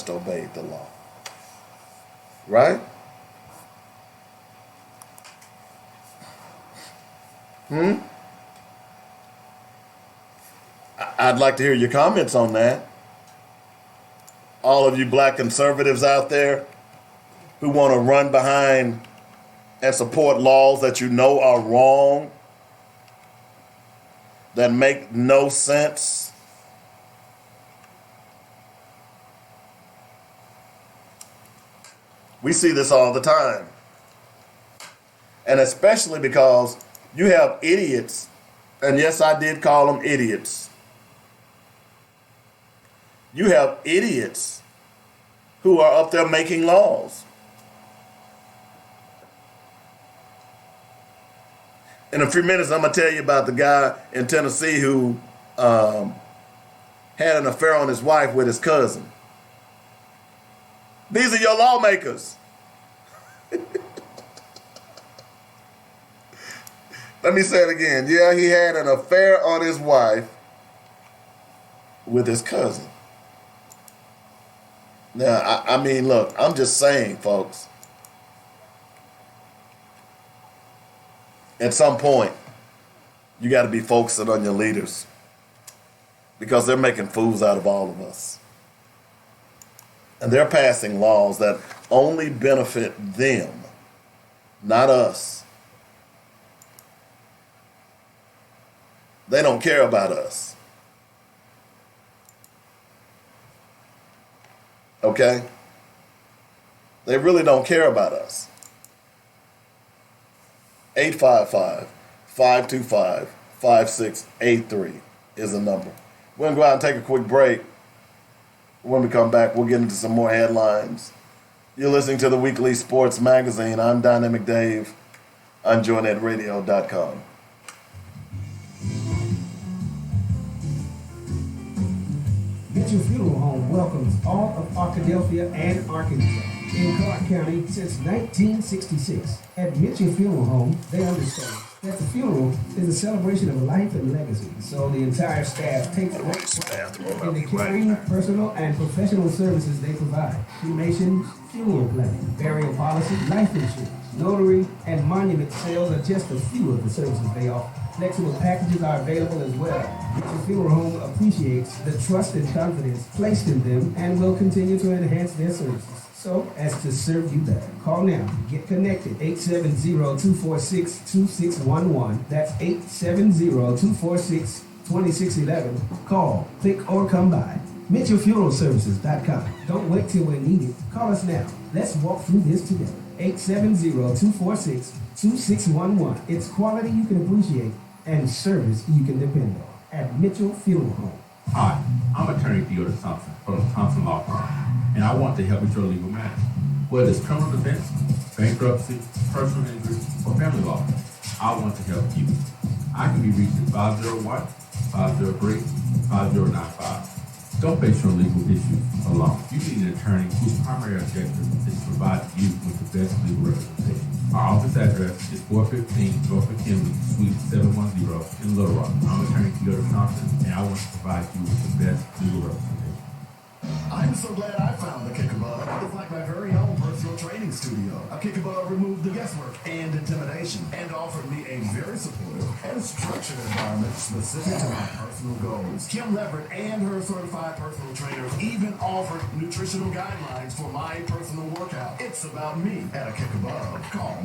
just obeyed the law. Right? I'd like to hear your comments on that. All of you black conservatives out there who want to run behind and support laws that you know are wrong, that make no sense. We see this all the time. And especially because you have idiots, and yes, I did call them idiots. You have idiots who are up there making laws. In a few minutes, I'm going to tell you about the guy in Tennessee who had an affair on his wife with his cousin. These are your lawmakers. Let me say it again. Yeah, he had an affair on his wife with his cousin. Now, I mean, look, I'm just saying, folks. At some point, you got to be focusing on your leaders because they're making fools out of all of us. And they're passing laws that only benefit them, not us. They don't care about us. Okay? They really don't care about us. 855-525-5683 is the number. We're going to go out and take a quick break. When we come back, we'll get into some more headlines. You're listening to the Weekly Sports Magazine. I'm Dynamic Dave on JoyNetRadio.com. Mitchell Funeral Home welcomes all of Arkadelphia and Arkansas in Clark County since 1966. At Mitchell Funeral Home, they understand that the funeral is a celebration of life and legacy, so the entire staff takes great pride in the caring, personal, and professional services they provide. Cremation, funeral planning, burial policy, life insurance, notary, and monument sales are just a few of the services they offer. Flexible packages are available as well. Mitchell Funeral Home appreciates the trust and confidence placed in them and will continue to enhance their services so as to serve you better. Call now. Get connected. 870-246-2611. That's 870-246-2611. Call, click, or come by. MitchellFuneralServices.com. Don't wait till we're needed. Call us now. Let's walk through this together. 870-246-2611. It's quality you can appreciate and service you can depend on at Mitchell Funeral Home. Hi, I'm attorney Theodore Thompson from the Thompson Law Firm, and I want to help with your legal matters. Whether it's criminal defense, bankruptcy, personal injury, or family law, I want to help you. I can be reached at 501-503-5095. Don't face your legal issues alone. You need an attorney whose primary objective is to provide you with the best legal representation. Our office address is 415 North McKinley, Suite 710 in Little Rock. I'm attorney Theodore Thompson, and I want to provide you with the best legal representation. I'm so glad I found the Kick Above. It's like my very own personal training studio. A Kick Above removed the guesswork and intimidation and offered me a very supportive and structured environment specific to my personal goals. Kim Leverett and her certified personal trainers even offered nutritional guidelines for my personal workout. It's about me at a Kick Above. Call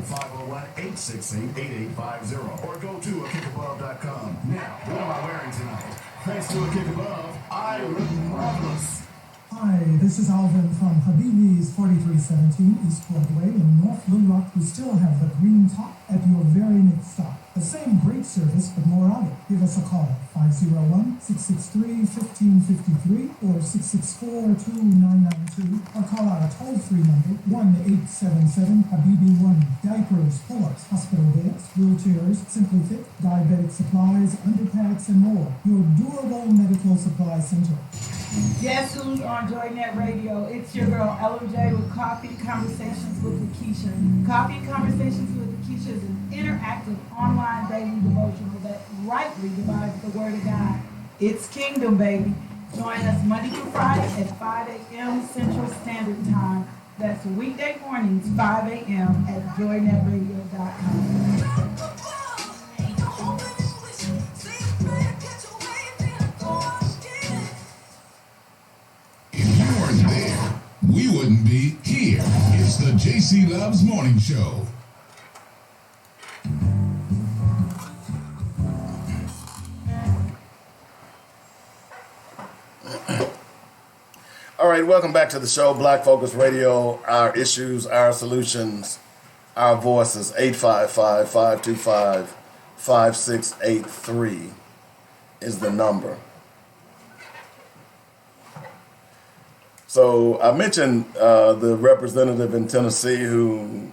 501-868-8850 or go to akickabove.com. Now, what am I wearing tonight? Thanks to a Kick Above, I look marvelous. Hi, this is Alvin from Habibi's 4317 East Broadway in North Little Rock. We still have the green top at your very next stop. The same great service, but more of it. Give us a call, 501-663-1553 or 664-2992, or call our toll-free number, 1-877-HABIBI-1. Diapers, pull-ups, hospital beds, wheelchairs, Simply Fit, diabetic supplies, underpants, and more. Your durable medical supply center. Guess who's on JoyNet Radio? It's your girl LJ with Coffee Conversations with Lakeisha. Coffee Conversations with Lakeisha is an interactive online daily devotional that rightly divides the word of God. It's kingdom, baby. Join us Monday through Friday at 5 a.m. Central Standard Time. That's weekday mornings, 5 a.m. at joynetradio.com. If you weren't there, we wouldn't be here. It's the JC Loves Morning Show. All right, welcome back to the show, Black Focus Radio. Our issues, our solutions, our voices. 855-525-5683 is the number. So I mentioned the representative in Tennessee who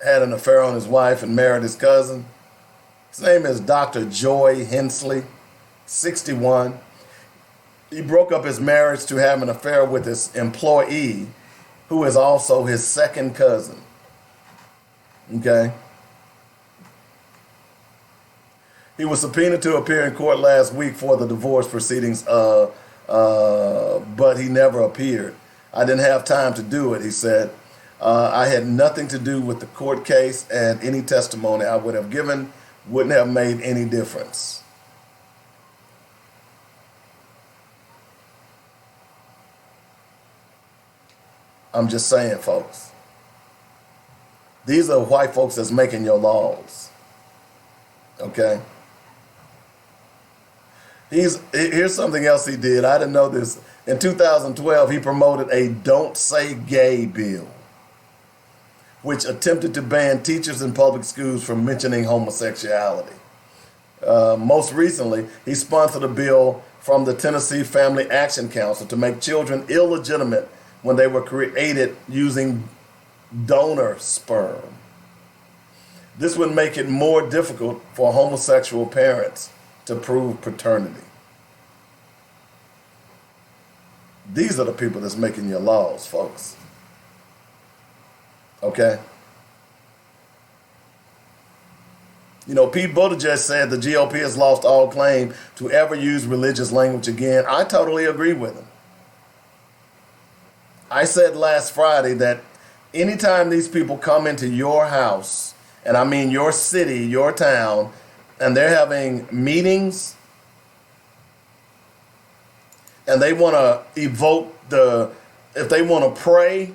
had an affair on his wife and married his cousin. His name is Dr. Joy Hensley, 61. He broke up his marriage to have an affair with his employee, who is also his second cousin. Okay? He was subpoenaed to appear in court last week for the divorce proceedings, but he never appeared. I didn't have time to do it, he said. I had nothing to do with the court case, and any testimony I would have given wouldn't have made any difference. I'm just saying, folks. These are white folks that's making your laws. Okay? Here's something else he did. I didn't know this. In 2012, he promoted a Don't Say Gay bill, which attempted to ban teachers in public schools from mentioning homosexuality. Most recently, he sponsored a bill from the Tennessee Family Action Council to make children illegitimate when they were created using donor sperm. This would make it more difficult for homosexual parents to prove paternity. These are the people that's making your laws, folks. Okay? You know, Pete Buttigieg said the GOP has lost all claim to ever use religious language again. I totally agree with him. I said last Friday that anytime these people come into your house, and I mean your city, your town, and they're having meetings, and they want to evoke if they want to pray,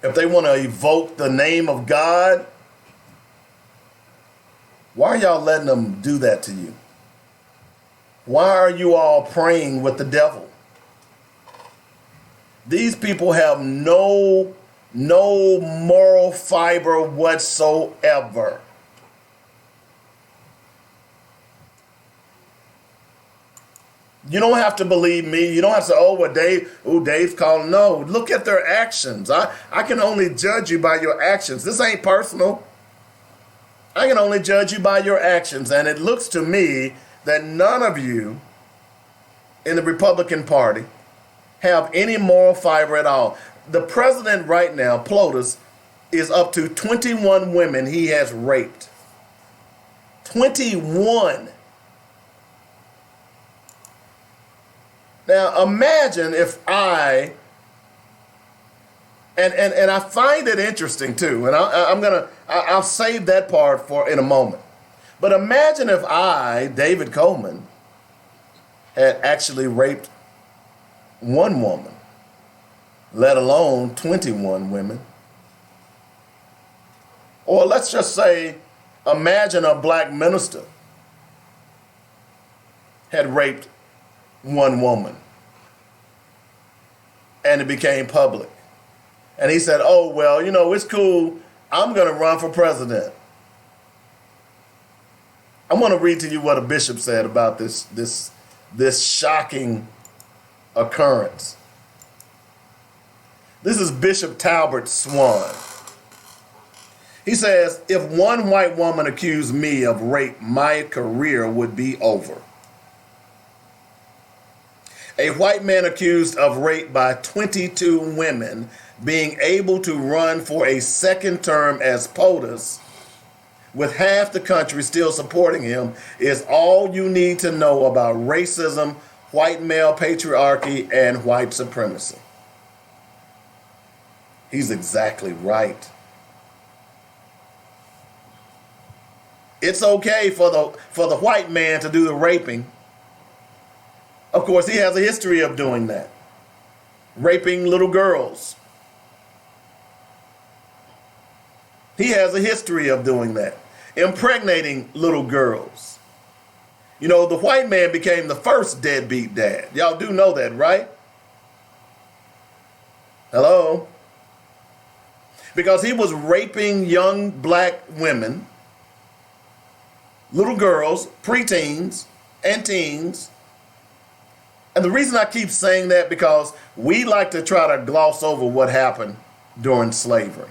if they want to evoke the name of God, why are y'all letting them do that to you? Why are you all praying with the devil? These people have no moral fiber whatsoever. You don't have to believe me. You don't have to say, Dave's calling. No, look at their actions. I can only judge you by your actions. This ain't personal. I can only judge you by your actions. And it looks to me that none of you in the Republican Party have any moral fiber at all. The president right now, PLOTUS, is up to 21 women he has raped. 21. Now imagine if I, and I find it interesting too, and I'll save that part for in a moment. But imagine if I, David Coleman, had actually raped one woman, let alone 21 women. Or let's just say, imagine a black minister had raped one woman and it became public. And he said, oh, well, it's cool. I'm going to run for president. I want to read to you what a bishop said about this shocking occurrence. This is Bishop Talbert Swan. He says, if one white woman accused me of rape, my career would be over. A white man accused of rape by 22 women being able to run for a second term as POTUS, with half the country still supporting him, is all you need to know about racism, white male patriarchy and white supremacy. He's exactly right. It's okay for the white man to do the raping. Of course, he has a history of doing that. Raping little girls. He has a history of doing that. Impregnating little girls. You know, the white man became the first deadbeat dad. Y'all do know that, right? Hello? Because he was raping young black women, little girls, preteens, and teens. And the reason I keep saying that because we like to try to gloss over what happened during slavery.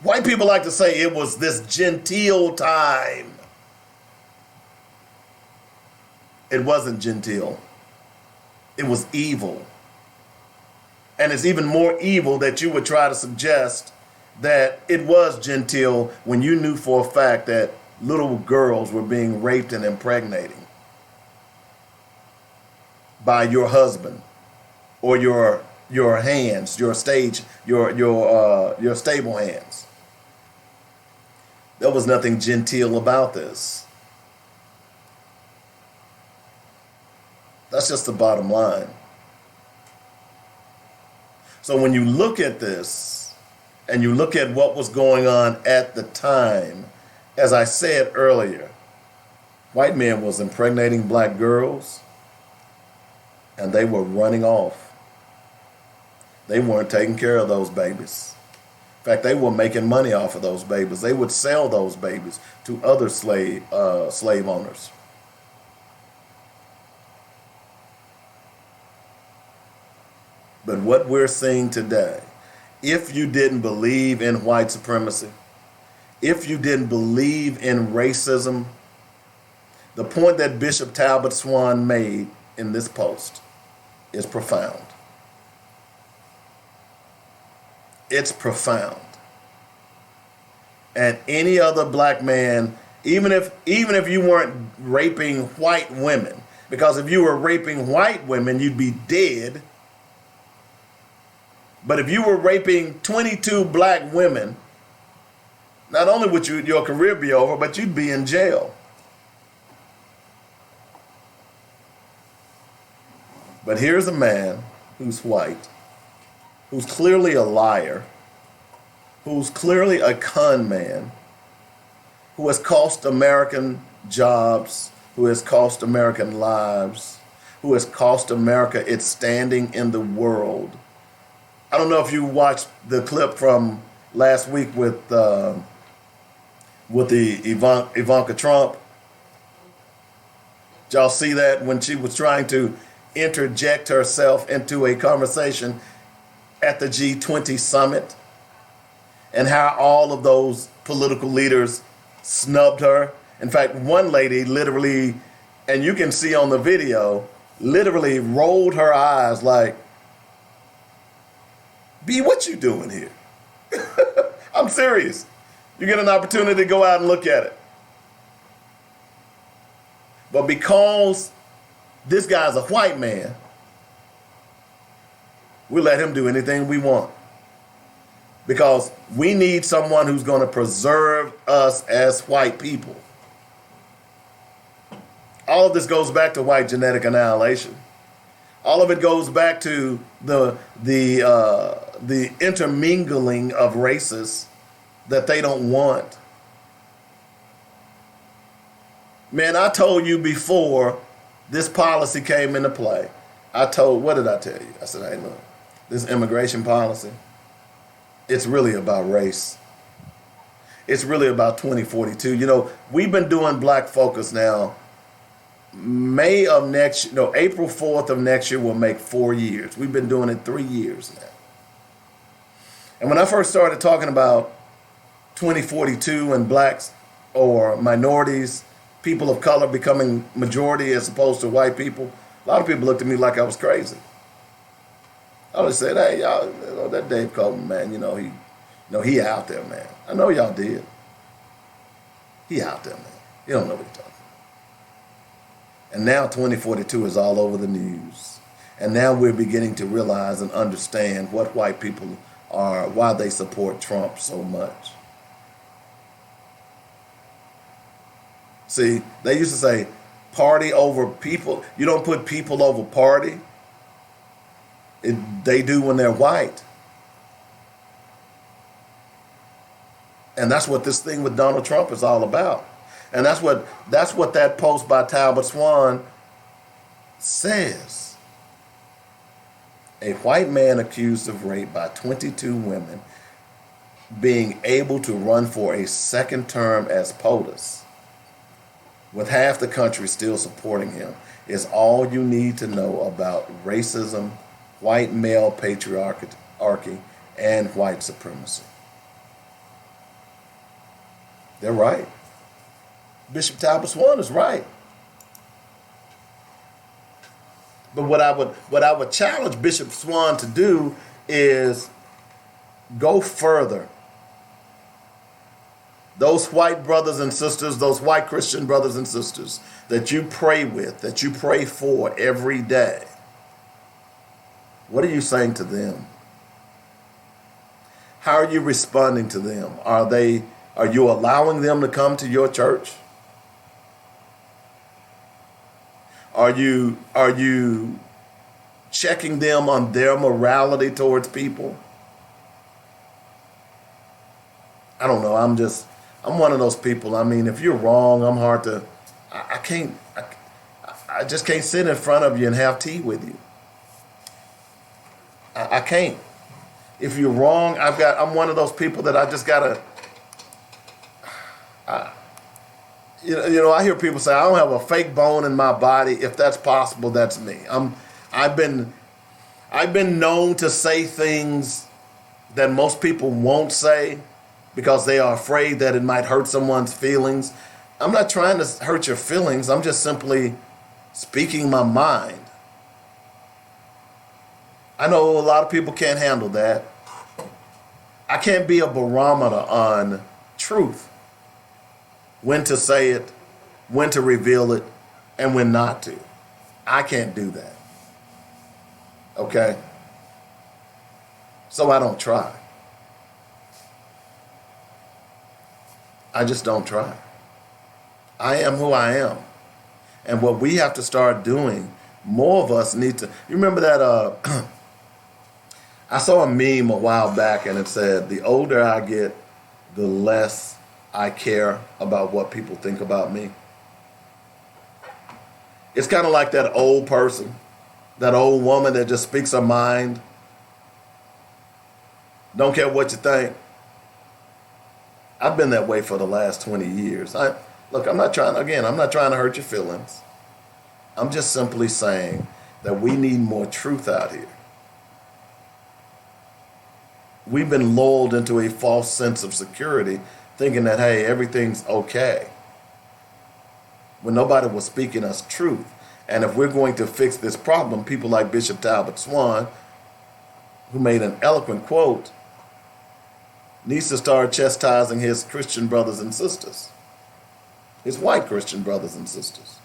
White people like to say it was this genteel time. It wasn't genteel. It was evil. And it's even more evil that you would try to suggest that it was genteel when you knew for a fact that little girls were being raped and impregnating by your husband or your hands, your stable hands. There was nothing genteel about this. That's just the bottom line. So when you look at this and you look at what was going on at the time, as I said earlier, white men was impregnating black girls and they were running off. They weren't taking care of those babies. In fact, they were making money off of those babies. They would sell those babies to other slave owners. But what we're seeing today, if you didn't believe in white supremacy, if you didn't believe in racism, the point that Bishop Talbot Swan made in this post is profound. It's profound. And any other black man, even if you weren't raping white women, because if you were raping white women, you'd be dead. But if you were raping 22 black women, not only would your career be over, but you'd be in jail. But here's a man who's white, who's clearly a liar, who's clearly a con man, who has cost American jobs, who has cost American lives, who has cost America its standing in the world. I don't know if you watched the clip from last week with the Ivanka Trump. Did y'all see that when she was trying to interject herself into a conversation at the G20 summit, and how all of those political leaders snubbed her? In fact, one lady literally, and you can see on the video, literally rolled her eyes like, B, what you doing here? I'm serious. You get an opportunity to go out and look at it. But because this guy's a white man, we let him do anything we want. Because we need someone who's going to preserve us as white people. All of this goes back to white genetic annihilation. All of it goes back to the intermingling of races that they don't want. Man, I told you before this policy came into play. What did I tell you? I said, hey, look, this immigration policy, it's really about race. It's really about 2042. You know, we've been doing Black Focus now. April 4th of next year will make 4 years. We've been doing it 3 years now. And when I first started talking about 2042 and blacks or minorities, people of color becoming majority as opposed to white people, a lot of people looked at me like I was crazy. I would said, hey, y'all, you know, that Dave Coleman, man, he out there, man. I know y'all did. He out there, man. You don't know what he's talking about. And now 2042 is all over the news. And now we're beginning to realize and understand what white people are, why they support Trump so much. See, they used to say, party over people. You don't put people over party. They do when they're white. And that's what this thing with Donald Trump is all about. And that's what that post by Talbot Swan says. A white man accused of rape by 22 women being able to run for a second term as POTUS, with half the country still supporting him, is all you need to know about racism, white male patriarchy, and white supremacy. They're right. Bishop Talbot Swan is right. But what I would challenge Bishop Swan to do is go further. Those white brothers and sisters, those white Christian brothers and sisters that you pray with, that you pray for every day, what are you saying to them? How are you responding to them? Are you allowing them to come to your church? Are you checking them on their morality towards people? I don't know. I'm one of those people. I mean, if you're wrong, I just can't sit in front of you and have tea with you. I can't. If you're wrong, I'm one of those people that I just gotta. I hear people say, I don't have a fake bone in my body. If that's possible, that's me. I've been known to say things that most people won't say because they are afraid that it might hurt someone's feelings. I'm not trying to hurt your feelings. I'm just simply speaking my mind. I know a lot of people can't handle that. I can't be a barometer on truth. When to say it, when to reveal it, and when not to. I can't do that. Okay? So I don't try. I just don't try. I am who I am. And what we have to start doing, more of us need to. You remember that? I saw a meme a while back and it said, the older I get, the less I care about what people think about me. It's kind of like that old person, that old woman that just speaks her mind. Don't care what you think. I've been that way for the last 20 years. I'm not trying to hurt your feelings. I'm just simply saying that we need more truth out here. We've been lulled into a false sense of security, thinking that, hey, everything's okay, when nobody was speaking us truth. And if we're going to fix this problem, people like Bishop Talbot Swan, who made an eloquent quote, needs to start chastising his Christian brothers and sisters, his white Christian brothers and sisters.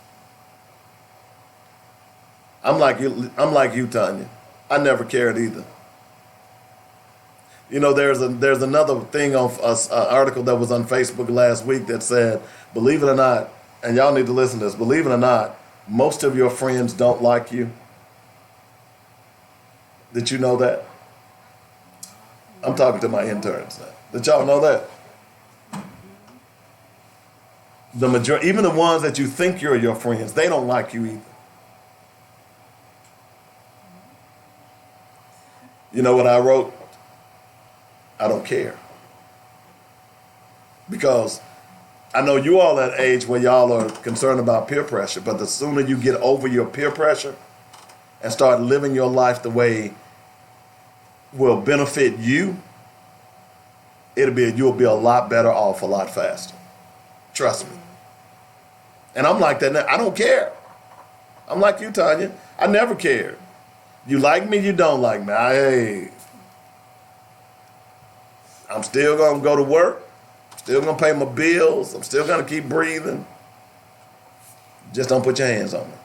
I'm like you, Tanya. I never cared either. You know, there's another thing on an article that was on Facebook last week that said, believe it or not, and y'all need to listen to this, believe it or not, most of your friends don't like you. Did you know that? I'm talking to my interns now. Did y'all know that? The majority, even the ones that you think you're your friends, they don't like you either. You know what I wrote? I don't care. Because I know you all at age where y'all are concerned about peer pressure, but the sooner you get over your peer pressure and start living your life the way will benefit you, you'll be a lot better off a lot faster. Trust me. And I'm like that now. I don't care. I'm like you, Tanya. I never cared. You like me, you don't like me. I'm still going to go to work. I'm still going to pay my bills. I'm still going to keep breathing. Just don't put your hands on me.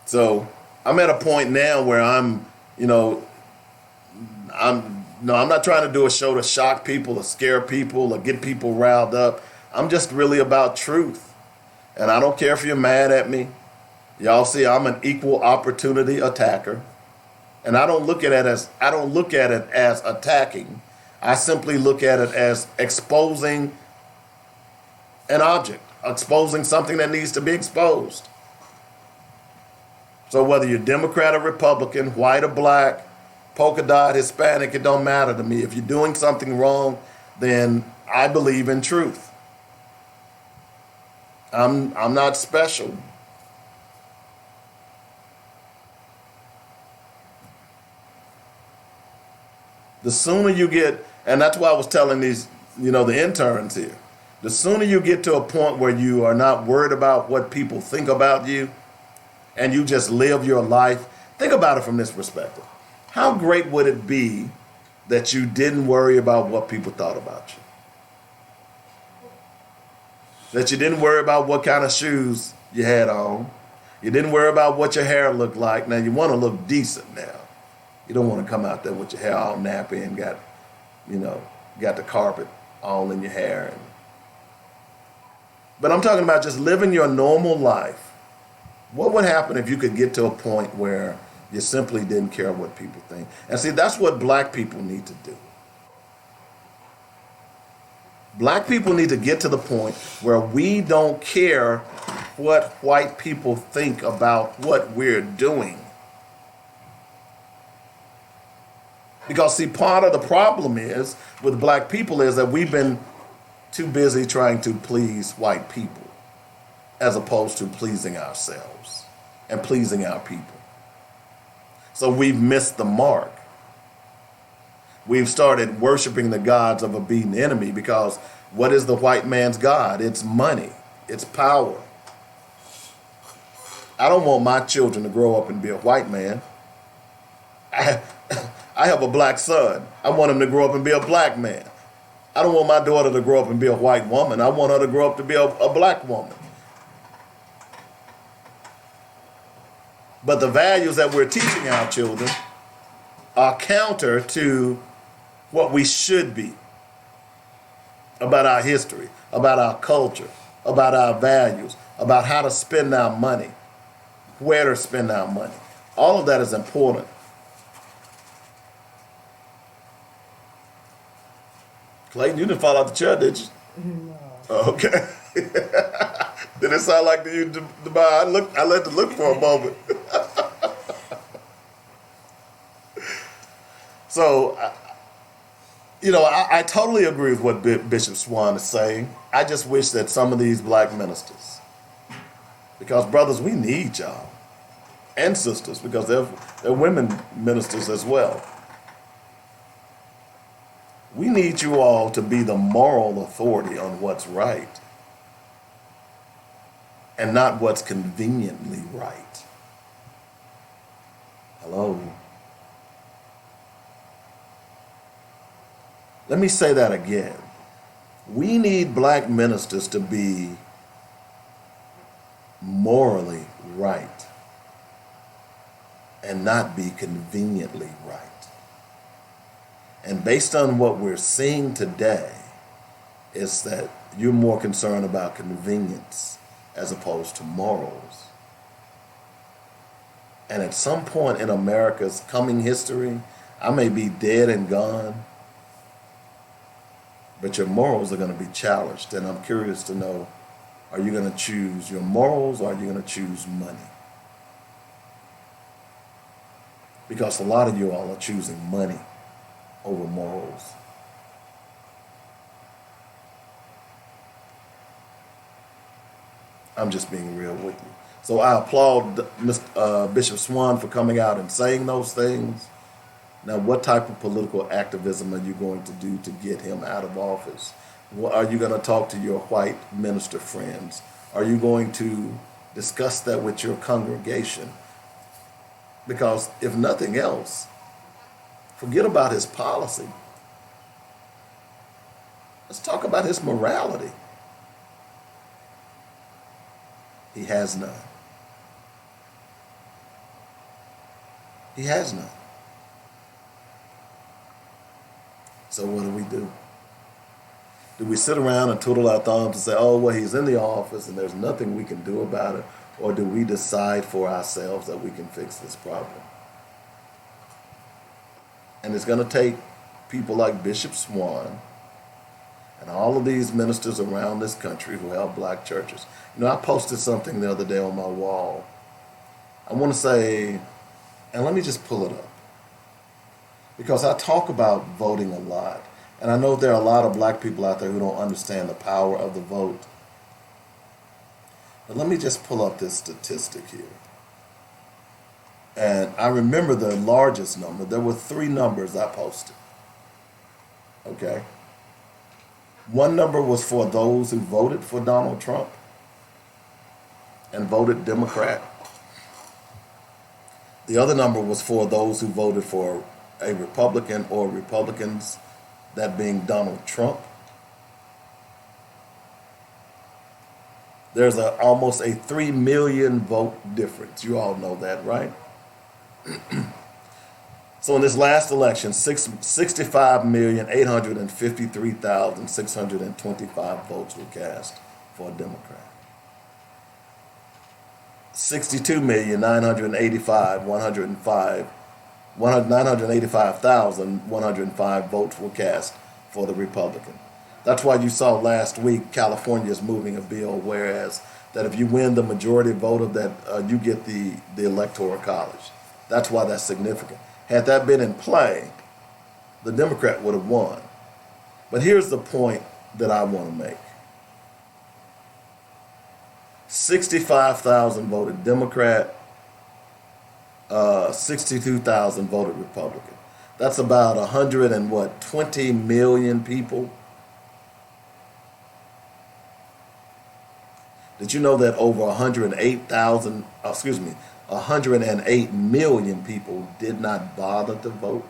So I'm at a point now where I'm not trying to do a show to shock people or scare people or get people riled up. I'm just really about truth. And I don't care if you're mad at me. Y'all see I'm an equal opportunity attacker. And I don't look at it as attacking. I simply look at it as exposing an object, exposing something that needs to be exposed. So whether you're Democrat or Republican, white or black, polka dot, Hispanic, it don't matter to me. If you're doing something wrong, then I believe in truth. I'm not special. The sooner you get, and that's why I was telling these, the interns here, the sooner you get to a point where you are not worried about what people think about you and you just live your life, think about it from this perspective. How great would it be that you didn't worry about what people thought about you? That you didn't worry about what kind of shoes you had on. You didn't worry about what your hair looked like. Now, you want to look decent now. You don't want to come out there with your hair all nappy and got the carpet all in your hair. But I'm talking about just living your normal life. What would happen if you could get to a point where you simply didn't care what people think? And see, that's what black people need to do. Black people need to get to the point where we don't care what white people think about what we're doing. Because, see, part of the problem is with black people is that we've been too busy trying to please white people as opposed to pleasing ourselves and pleasing our people. So we've missed the mark. We've started worshiping the gods of a beaten enemy because what is the white man's God? It's money. It's power. I don't want my children to grow up and be a white man. I have a black son. I want him to grow up and be a black man. I don't want my daughter to grow up and be a white woman. I want her to grow up to be a black woman. But the values that we're teaching our children are counter to what we should be about our history, about our culture, about our values, about how to spend our money, where to spend our money. All of that is important. Clayton, you didn't fall out the chair, did you? No. Oh, okay. Did it sound like you, Dubai? I let it look for a moment. So, I totally agree with what Bishop Swan is saying. I just wish that some of these black ministers, because brothers, we need y'all, and sisters, because they're women ministers as well. We need you all to be the moral authority on what's right and not what's conveniently right. Hello? Let me say that again. We need black ministers to be morally right and not be conveniently right. And based on what we're seeing today, is that you're more concerned about convenience as opposed to morals. And at some point in America's coming history, I may be dead and gone, but your morals are going to be challenged. And I'm curious to know, are you going to choose your morals or are you going to choose money? Because a lot of you all are choosing money over morals. I'm just being real with you. So I applaud Bishop Swan for coming out and saying those things. Now, what type of political activism are you going to do to get him out of office? Are you going to talk to your white minister friends? Are you going to discuss that with your congregation? Because if nothing else, forget about his policy. Let's talk about his morality. He has none. He has none. So what do? Do we sit around and twiddle our thumbs and say, oh, well, he's in the office and there's nothing we can do about it? Or do we decide for ourselves that we can fix this problem? And it's going to take people like Bishop Swan and all of these ministers around this country who help black churches. You know, I posted something the other day on my wall. I want to say, and let me just pull it up, because I talk about voting a lot. And I know there are a lot of black people out there who don't understand the power of the vote. But let me just pull up this statistic here. And I remember the largest number. There were 3 numbers I posted. Okay? One number was for those who voted for Donald Trump and voted Democrat. The other number was for those who voted for a Republican or Republicans, that being Donald Trump. There's almost a 3 million vote difference. You all know that, right? So in this last election, 65,853,625 votes were cast for a Democrat. 985,105 votes were cast for the Republican. That's why you saw last week California is moving a bill, whereas that if you win the majority vote of that, you get the Electoral College. That's why that's significant. Had that been in play, the Democrat would have won. But here's the point that I want to make. 65,000 voted Democrat, 62,000 voted Republican. That's about 20 million people. Did you know that over 108 million people did not bother to vote?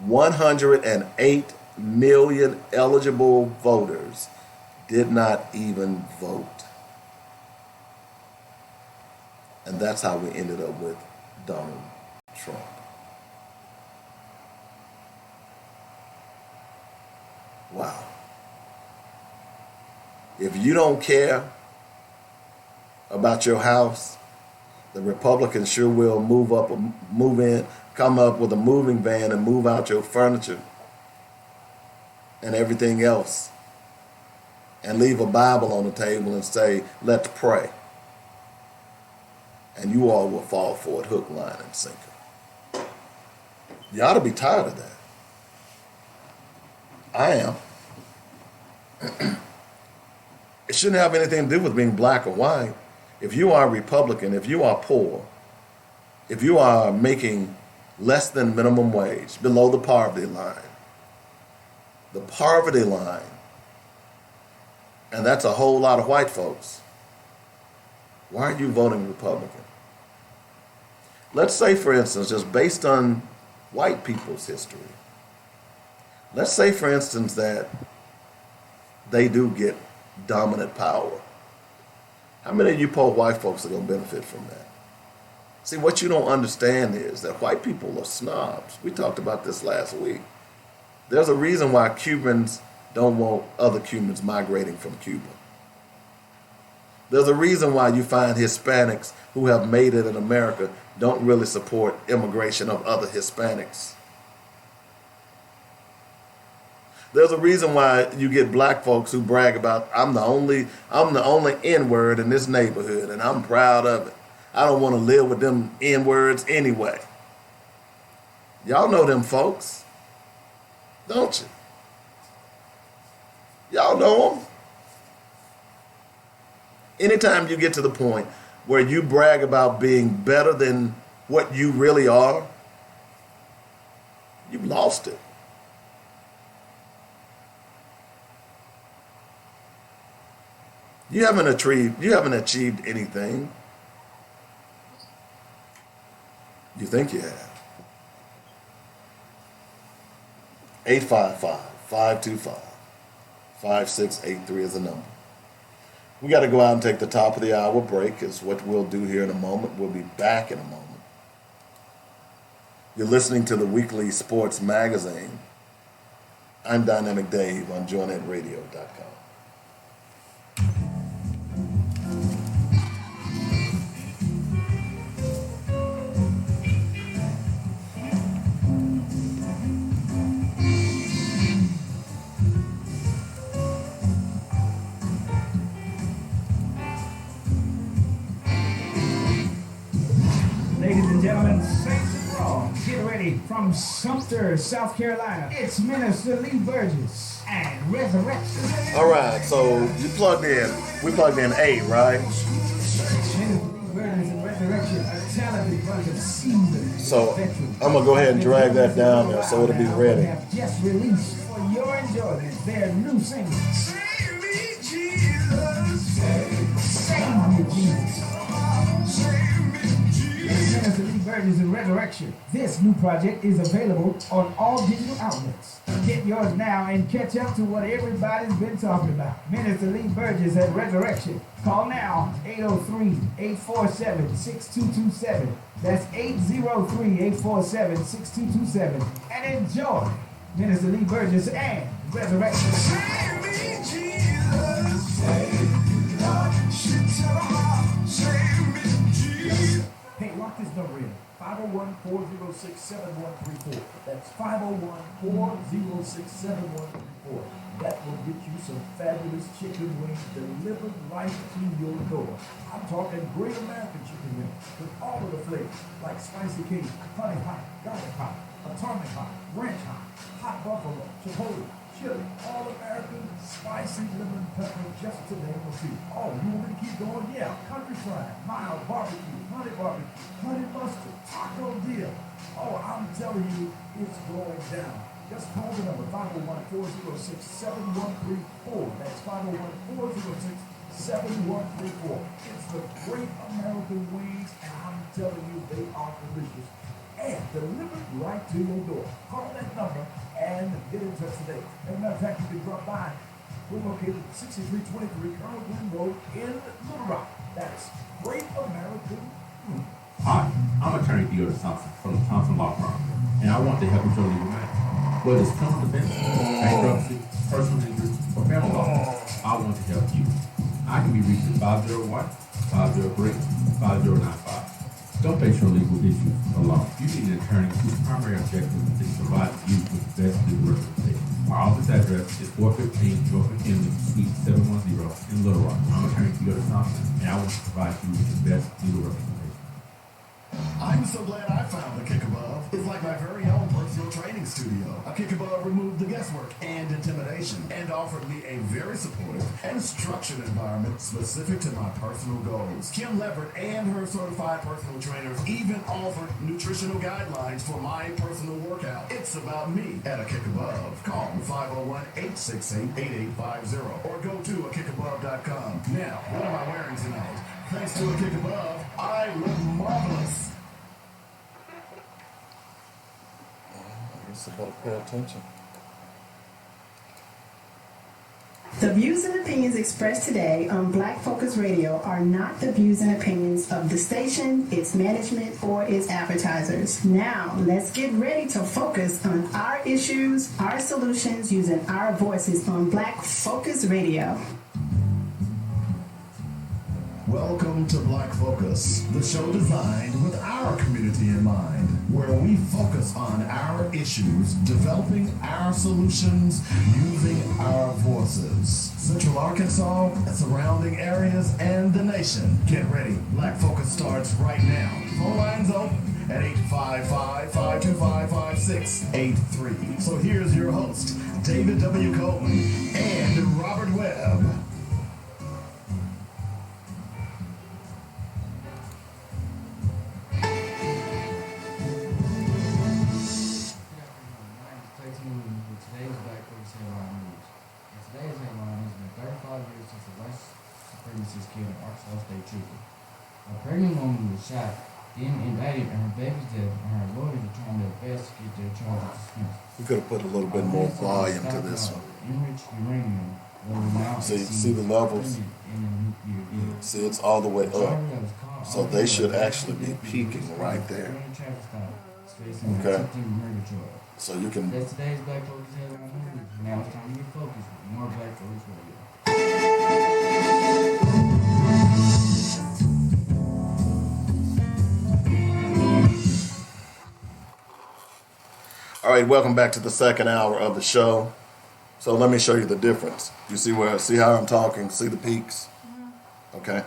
108 million eligible voters did not even vote. And that's how we ended up with Donald Trump. Wow. If you don't care about your house, the Republicans sure will come up with a moving van and move out your furniture and everything else, and leave a Bible on the table and say, let's pray. And you all will fall for it, hook, line, and sinker. You ought to be tired of that. I am. It shouldn't have anything to do with being black or white. If you are a Republican, if you are poor, if you are making less than minimum wage, below the poverty line, and that's a whole lot of white folks, why are you voting Republican? Let's say, for instance, just based on white people's history, let's say, for instance, that they do get dominant power. How many of you poor white folks are going to benefit from that? See, what you don't understand is that white people are snobs. We talked about this last week. There's a reason why Cubans don't want other Cubans migrating from Cuba. There's a reason why you find Hispanics who have made it in America don't really support immigration of other Hispanics. There's a reason why you get black folks who brag about, I'm the only N-word in this neighborhood, and I'm proud of it. I don't want to live with them N-words anyway. Y'all know them folks, don't you? Y'all know them. Anytime you get to the point where you brag about being better than what you really are, you've lost it. You haven't achieved anything. You think you have. 855-525-5683 is the number. We got to go out and take the top of the hour break, is what we'll do here in a moment. We'll be back in a moment. You're listening to the Weekly Sports Magazine. I'm Dynamic Dave on JoyNetRadio.com. Ladies and gentlemen, Saints and Raw, get ready from Sumter, South Carolina. It's Minister Lee Burgess and Resurrection. All right, so you plugged in. We plugged in A, right? Minister Lee Burgess and Resurrection, a talented bunch of seasoned So veterans. I'm gonna go ahead and drag that down there so it'll be ready. They have just released for your enjoyment their new single. Save me, Jesus. Save me, Jesus. Minister Lee Burgess and Resurrection. This new project is available on all digital outlets. Get yours now and catch up to what everybody's been talking about. Minister Lee Burgess and Resurrection. Call now, 803-847-6227. That's 803-847-6227. And enjoy Minister Lee Burgess and Resurrection. Save me, Jesus. Save me, Jesus. Hey, lock this number in. 501-406-7134. That's 501-406-7134. That will get you some fabulous chicken wings delivered right to your door. I'm talking Great American chicken wings with all of the flavors like spicy Cajun, honey hot, garlic hot, atomic hot, ranch hot, hot buffalo, chipotle, chili, all American, spicy lemon pepper, just to name a few. Oh, you want me to keep going? Yeah, country fried, mild barbecue, honey mustard, taco deal. Oh, I'm telling you, it's going down. Just call the number 501-406-7134. That's 501-406-7134. It's the Great American Wings, and I'm telling you, they are delicious and delivered right to your door. Call that number and get in touch today. As a matter of fact, you can drop by. We're located at 6323 Colonel Glenn Road in Little Rock. That's Great American Wings. Hi, I'm attorney Theodore Thompson from the Thompson Law Firm, and I want to help you with your legal matters. Whether it's criminal defense, bankruptcy, personal injury, or family law, I want to help you. I can be reached at 501-503-5095. Don't face your legal issues alone. You need an attorney whose primary objective is to provide you with the best legal representation. Our office address is 415 North McKinley, Suite 710 in Little Rock. I'm attorney Theodore Thompson, and I want to provide you with the best legal representation. I'm so glad I found the Kick Above. It's like my very own personal training studio. A Kick Above removed the guesswork and intimidation and offered me a very supportive and structured environment specific to my personal goals. Kim Leverett and her certified personal trainers even offered nutritional guidelines for my personal workout. It's about me at A Kick Above. Call 501-868-8850 or go to akickabove.com. Now, what am I wearing tonight? Thanks to A Kick Above, I look marvelous. I guess I better pay attention. The views and opinions expressed today on Black Focus Radio are not the views and opinions of the station, its management, or its advertisers. Now, let's get ready to focus on our issues, our solutions, using our voices on Black Focus Radio. Welcome to Black Focus, the show designed with our community in mind, where we focus on our issues, developing our solutions, using our voices. Central Arkansas, surrounding areas, and the nation. Get ready. Black Focus starts right now. Phone lines open at 855-525-5683. So here's your host, David W. Coleman and Robert Webb. Today's Black Focus Headline News. And today's headline has been 35 years since the white supremacist killed an Arkansas State trooper. A pregnant woman was shot Then indicted her baby's death, and her lawyers are trying their best to get their charges dismissed. We could have put a little bit more volume to this one. Enriched uranium will now See the levels? in a nuclear deal. See, it's all the way up. So they should actually be peaking right there. Okay. So you can. That's today's Black Focus Headline News. Now it's time to get focused with more Black Focus Radio. All right, welcome back to the second hour of the show. So let me show you the difference. You see how I'm talking? See the peaks? Okay.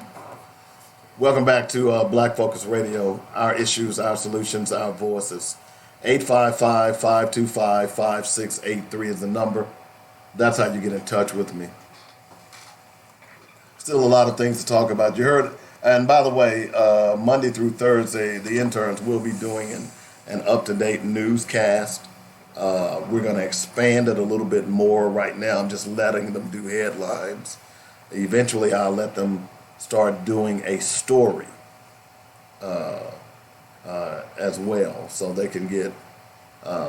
Welcome back to Black Focus Radio. Our issues, our solutions, our voices. 855-525-5683 is the number. That's how you get in touch with me. Still a lot of things to talk about. You heard, and by the way, Monday through Thursday, the interns will be doing an up-to-date newscast. We're going to expand it a little bit more. Right now, I'm just letting them do headlines. Eventually, I'll let them start doing a story as well, so they can get,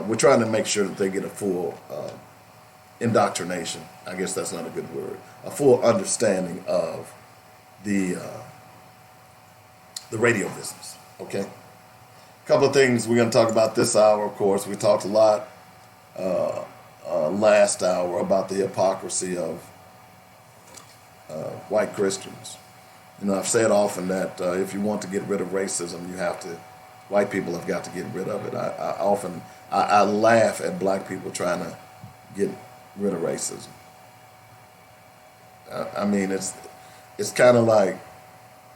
we're trying to make sure that they get a full indoctrination. I guess that's not a good word. A full understanding of the radio business, okay? A couple of things we're going to talk about this hour, of course. We talked a lot last hour about the hypocrisy of white Christians. You know, I've said often that if you want to get rid of racism, white people have got to get rid of it. I laugh at black people trying to get rid of racism. I mean, it's kind of like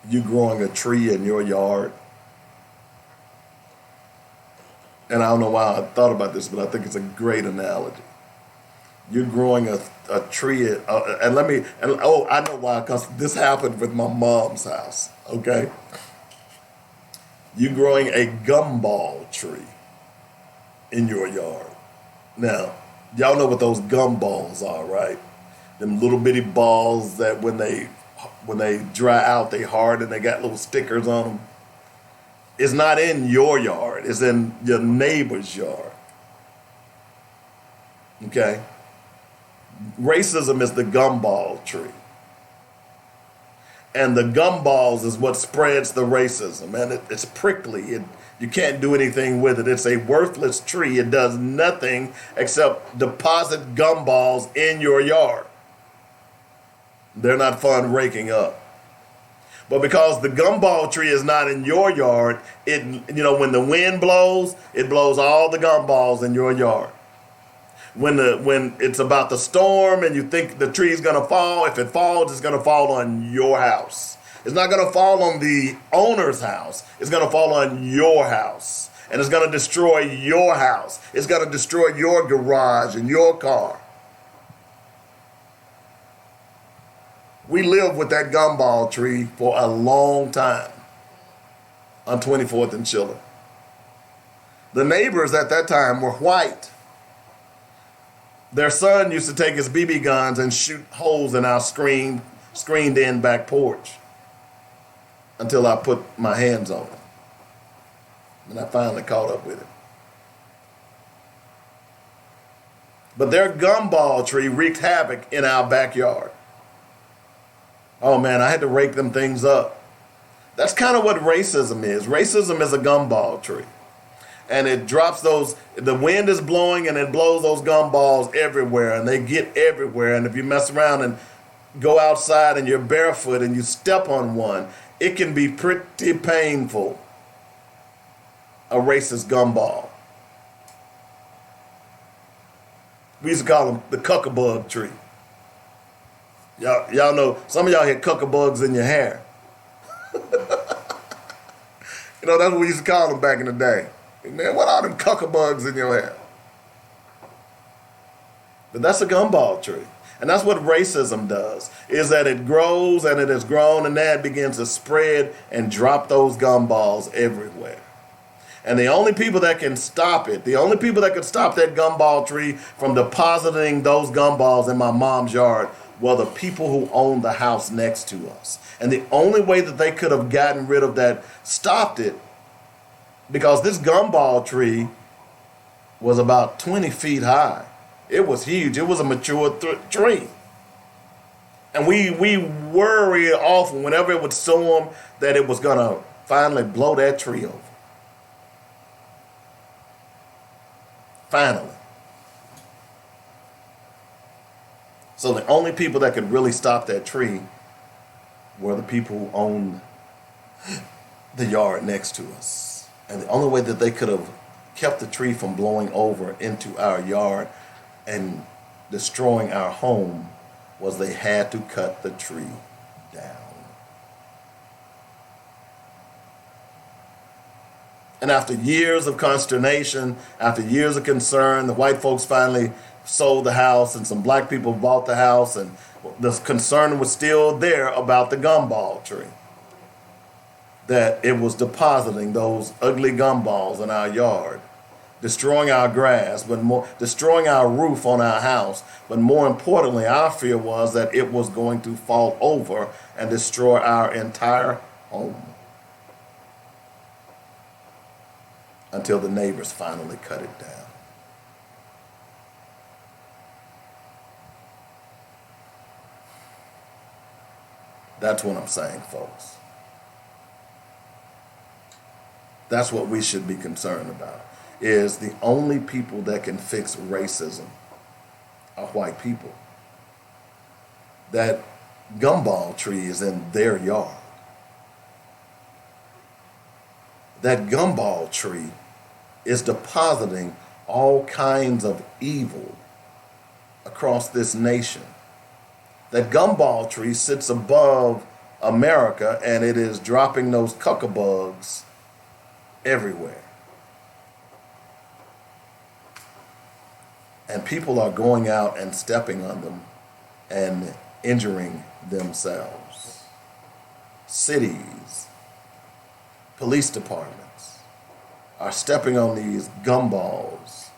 you growing a tree in your yard. And I don't know why I thought about this, but I think it's a great analogy. You're growing a tree, I know why, because this happened with my mom's house, okay? You're growing a gumball tree in your yard. Now, y'all know what those gumballs are, right? Them little bitty balls that when they dry out, they harden, they got little stickers on them. It's not in your yard, it's in your neighbor's yard. Okay? Racism is the gumball tree. And the gumballs is what spreads the racism. And it's prickly. You can't do anything with it. It's a worthless tree. It does nothing except deposit gumballs in your yard. They're not fun raking up. But because the gumball tree is not in your yard, when the wind blows, it blows all the gumballs in your yard. When it's about the storm and you think the tree's gonna fall, if it falls, it's gonna fall on your house. It's not gonna fall on the owner's house. It's gonna fall on your house. And it's gonna destroy your house. It's gonna destroy your garage and your car. We lived with that gumball tree for a long time on 24th and Schiller. The neighbors at that time were white. Their son used to take his BB guns and shoot holes in our screened-in back porch until I put my hands on him. And I finally caught up with him. But their gumball tree wreaked havoc in our backyard. Oh man, I had to rake them things up. That's kind of what racism is. Racism is a gumball tree. And it drops the wind is blowing and it blows those gumballs everywhere and they get everywhere. And if you mess around and go outside and you're barefoot and you step on one, it can be pretty painful. A racist gumball. We used to call them the cuckabug tree. Y'all know, some of y'all had cuckabugs in your hair. That's what we used to call them back in the day. Man, what are them cuckabugs in your hair? But that's a gumball tree. And that's what racism does, is that it grows and it has grown and then it begins to spread and drop those gumballs everywhere. And the only people that can stop it, the only people that could stop that gumball tree from depositing those gumballs in my mom's yard were the people who owned the house next to us. And the only way that they could have gotten rid of that, stopped it, because this gumball tree was about 20 feet high. It was huge. It was a mature tree. And we worry often whenever it would storm that it was going to finally blow that tree over. Finally. So the only people that could really stop that tree were the people who owned the yard next to us. And the only way that they could have kept the tree from blowing over into our yard and destroying our home was they had to cut the tree down. And after years of consternation, after years of concern, the white folks finally sold the house and some black people bought the house, and the concern was still there about the gumball tree. That it was depositing those ugly gumballs in our yard, destroying our grass, but destroying our roof on our house. But more importantly, our fear was that it was going to fall over and destroy our entire home. Until the neighbors finally cut it down. That's what I'm saying, folks. That's what we should be concerned about, is the only people that can fix racism are white people. That gumball tree is in their yard. That gumball tree is depositing all kinds of evil across this nation. That gumball tree sits above America and it is dropping those cuckabugs everywhere. And people are going out and stepping on them and injuring themselves. Cities, police departments are stepping on these gumballs,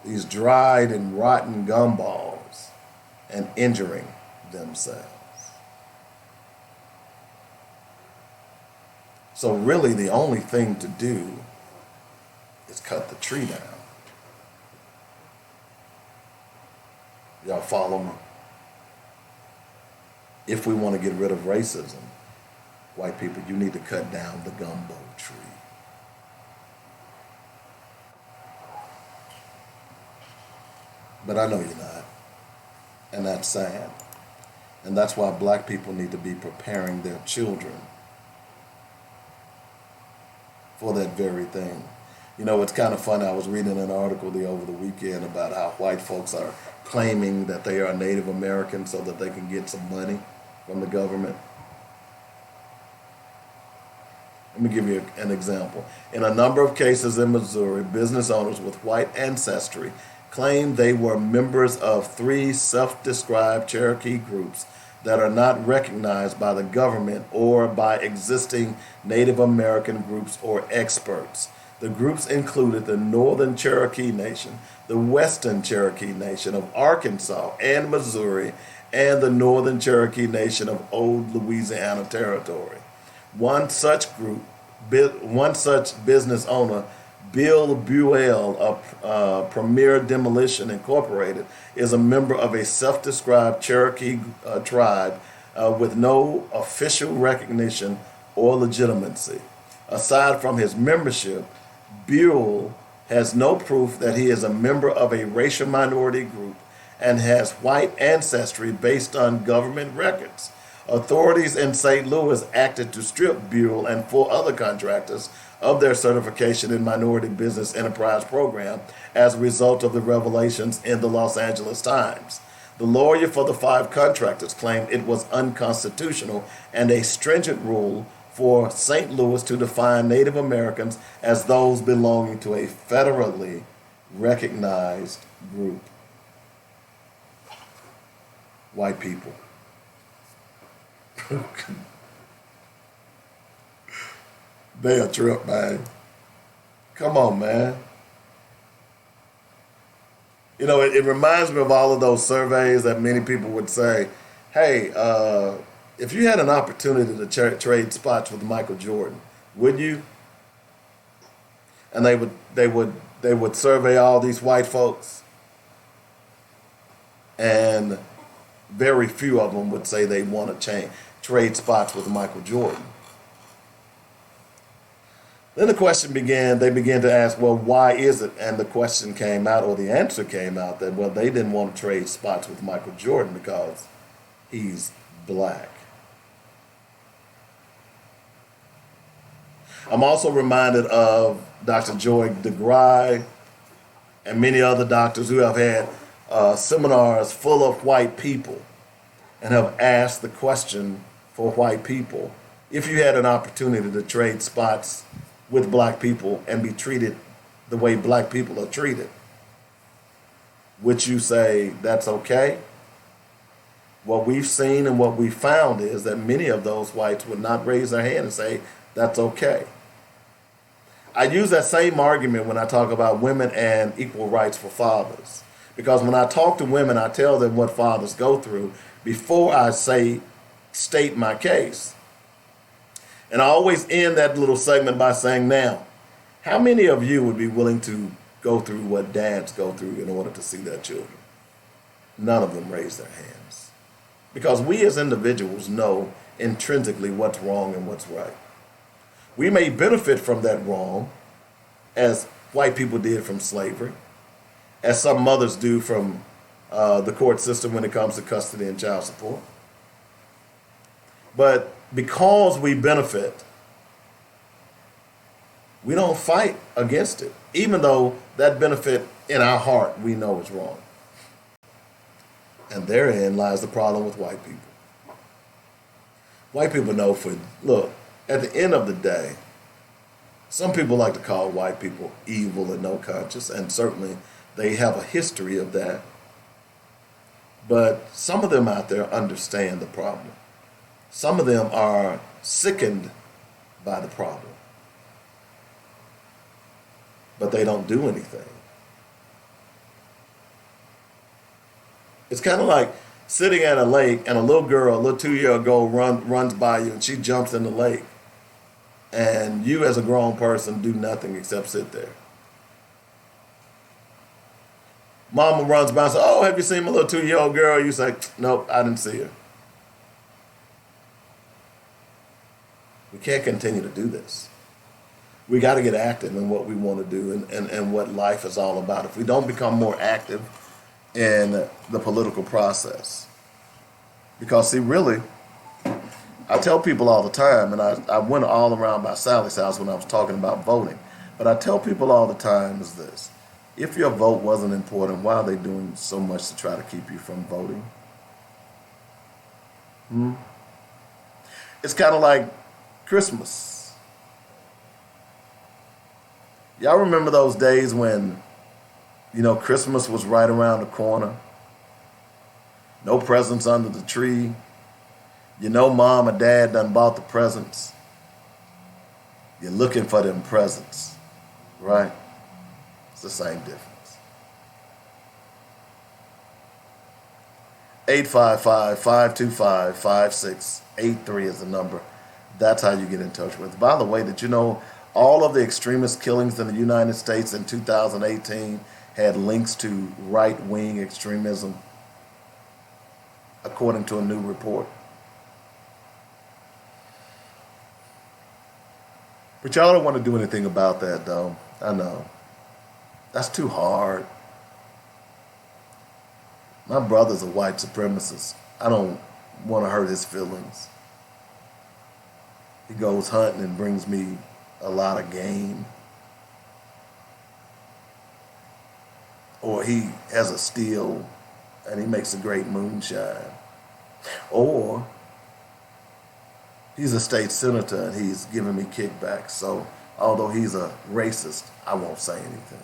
these dried and rotten gumballs, and injuring themselves. So really the only thing to do is cut the tree down. Y'all follow me? If we want to get rid of racism, white people, you need to cut down the gumbo tree. But I know you're not. And that's sad. And that's why black people need to be preparing their children for that very thing. You know, it's kind of funny. I was reading an article over the weekend about how white folks are claiming that they are Native American so that they can get some money from the government. Let me give you an example. In a number of cases in Missouri, business owners with white ancestry claim they were members of 3 self-described Cherokee groups that are not recognized by the government or by existing Native American groups or experts. The groups included the Northern Cherokee Nation, the Western Cherokee Nation of Arkansas and Missouri, and the Northern Cherokee Nation of Old Louisiana Territory. One such business owner, Bill Buell of Premier Demolition Incorporated, is a member of a self-described Cherokee tribe with no official recognition or legitimacy. Aside from his membership, Buell has no proof that he is a member of a racial minority group and has white ancestry based on government records. Authorities in St. Louis acted to strip Buell and 4 other contractors of their certification in Minority Business Enterprise Program as a result of the revelations in the Los Angeles Times. The lawyer for the 5 contractors claimed it was unconstitutional and a stringent rule for St. Louis to define Native Americans as those belonging to a federally recognized group. White people. They a trip, man. Come on, man. You know, it reminds me of all of those surveys that many people would say, hey, if you had an opportunity to trade spots with Michael Jordan, would you? and they would survey all these white folks, and very few of them would say they want to trade spots with Michael Jordan. Then the question began, they began to ask, well, why is it? And the question came out, or the answer came out, that, well, they didn't want to trade spots with Michael Jordan because he's black. I'm also reminded of Dr. Joy DeGruy and many other doctors who have had seminars full of white people and have asked the question for white people, if you had an opportunity to trade spots with black people and be treated the way black people are treated, would you say that's okay? What we've seen and what we found is that many of those whites would not raise their hand and say that's okay. I use that same argument when I talk about women and equal rights for fathers. Because when I talk to women, I tell them what fathers go through before I state my case. And I always end that little segment by saying, now, how many of you would be willing to go through what dads go through in order to see their children? None of them raise their hands. Because we as individuals know intrinsically what's wrong and what's right. We may benefit from that wrong, as white people did from slavery, as some mothers do from the court system when it comes to custody and child support. But because we benefit, we don't fight against it, even though that benefit in our heart we know is wrong. And therein lies the problem with white people. White people know look, at the end of the day, some people like to call white people evil and no conscience, and certainly they have a history of that. But some of them out there understand the problem. Some of them are sickened by the problem. But they don't do anything. It's kind of like sitting at a lake and a little 2-year-old girl runs by you and she jumps in the lake. And you as a grown person do nothing except sit there. Mama runs by and says, oh, have you seen my little 2-year-old girl? You say, nope, I didn't see her. We can't continue to do this. We got to get active in what we want to do and what life is all about. If we don't become more active in the political process. Because, see, really, I tell people all the time, and I went all around by Sally's house when I was talking about voting, but I tell people all the time is this: if your vote wasn't important, why are they doing so much to try to keep you from voting? It's kind of like Christmas. Y'all remember those days when, Christmas was right around the corner? No presents under the tree. Mom or dad done bought the presents. You're looking for them presents, right? It's the same difference. 855-525-5683 is the number. That's how you get in touch with. By the way, did you know all of the extremist killings in the United States in 2018 had links to right-wing extremism, according to a new report? But y'all don't want to do anything about that, though. I know. That's too hard. My brother's a white supremacist. I don't want to hurt his feelings. He goes hunting and brings me a lot of game. Or he has a still and he makes a great moonshine. Or he's a state senator and he's giving me kickbacks. So although he's a racist, I won't say anything.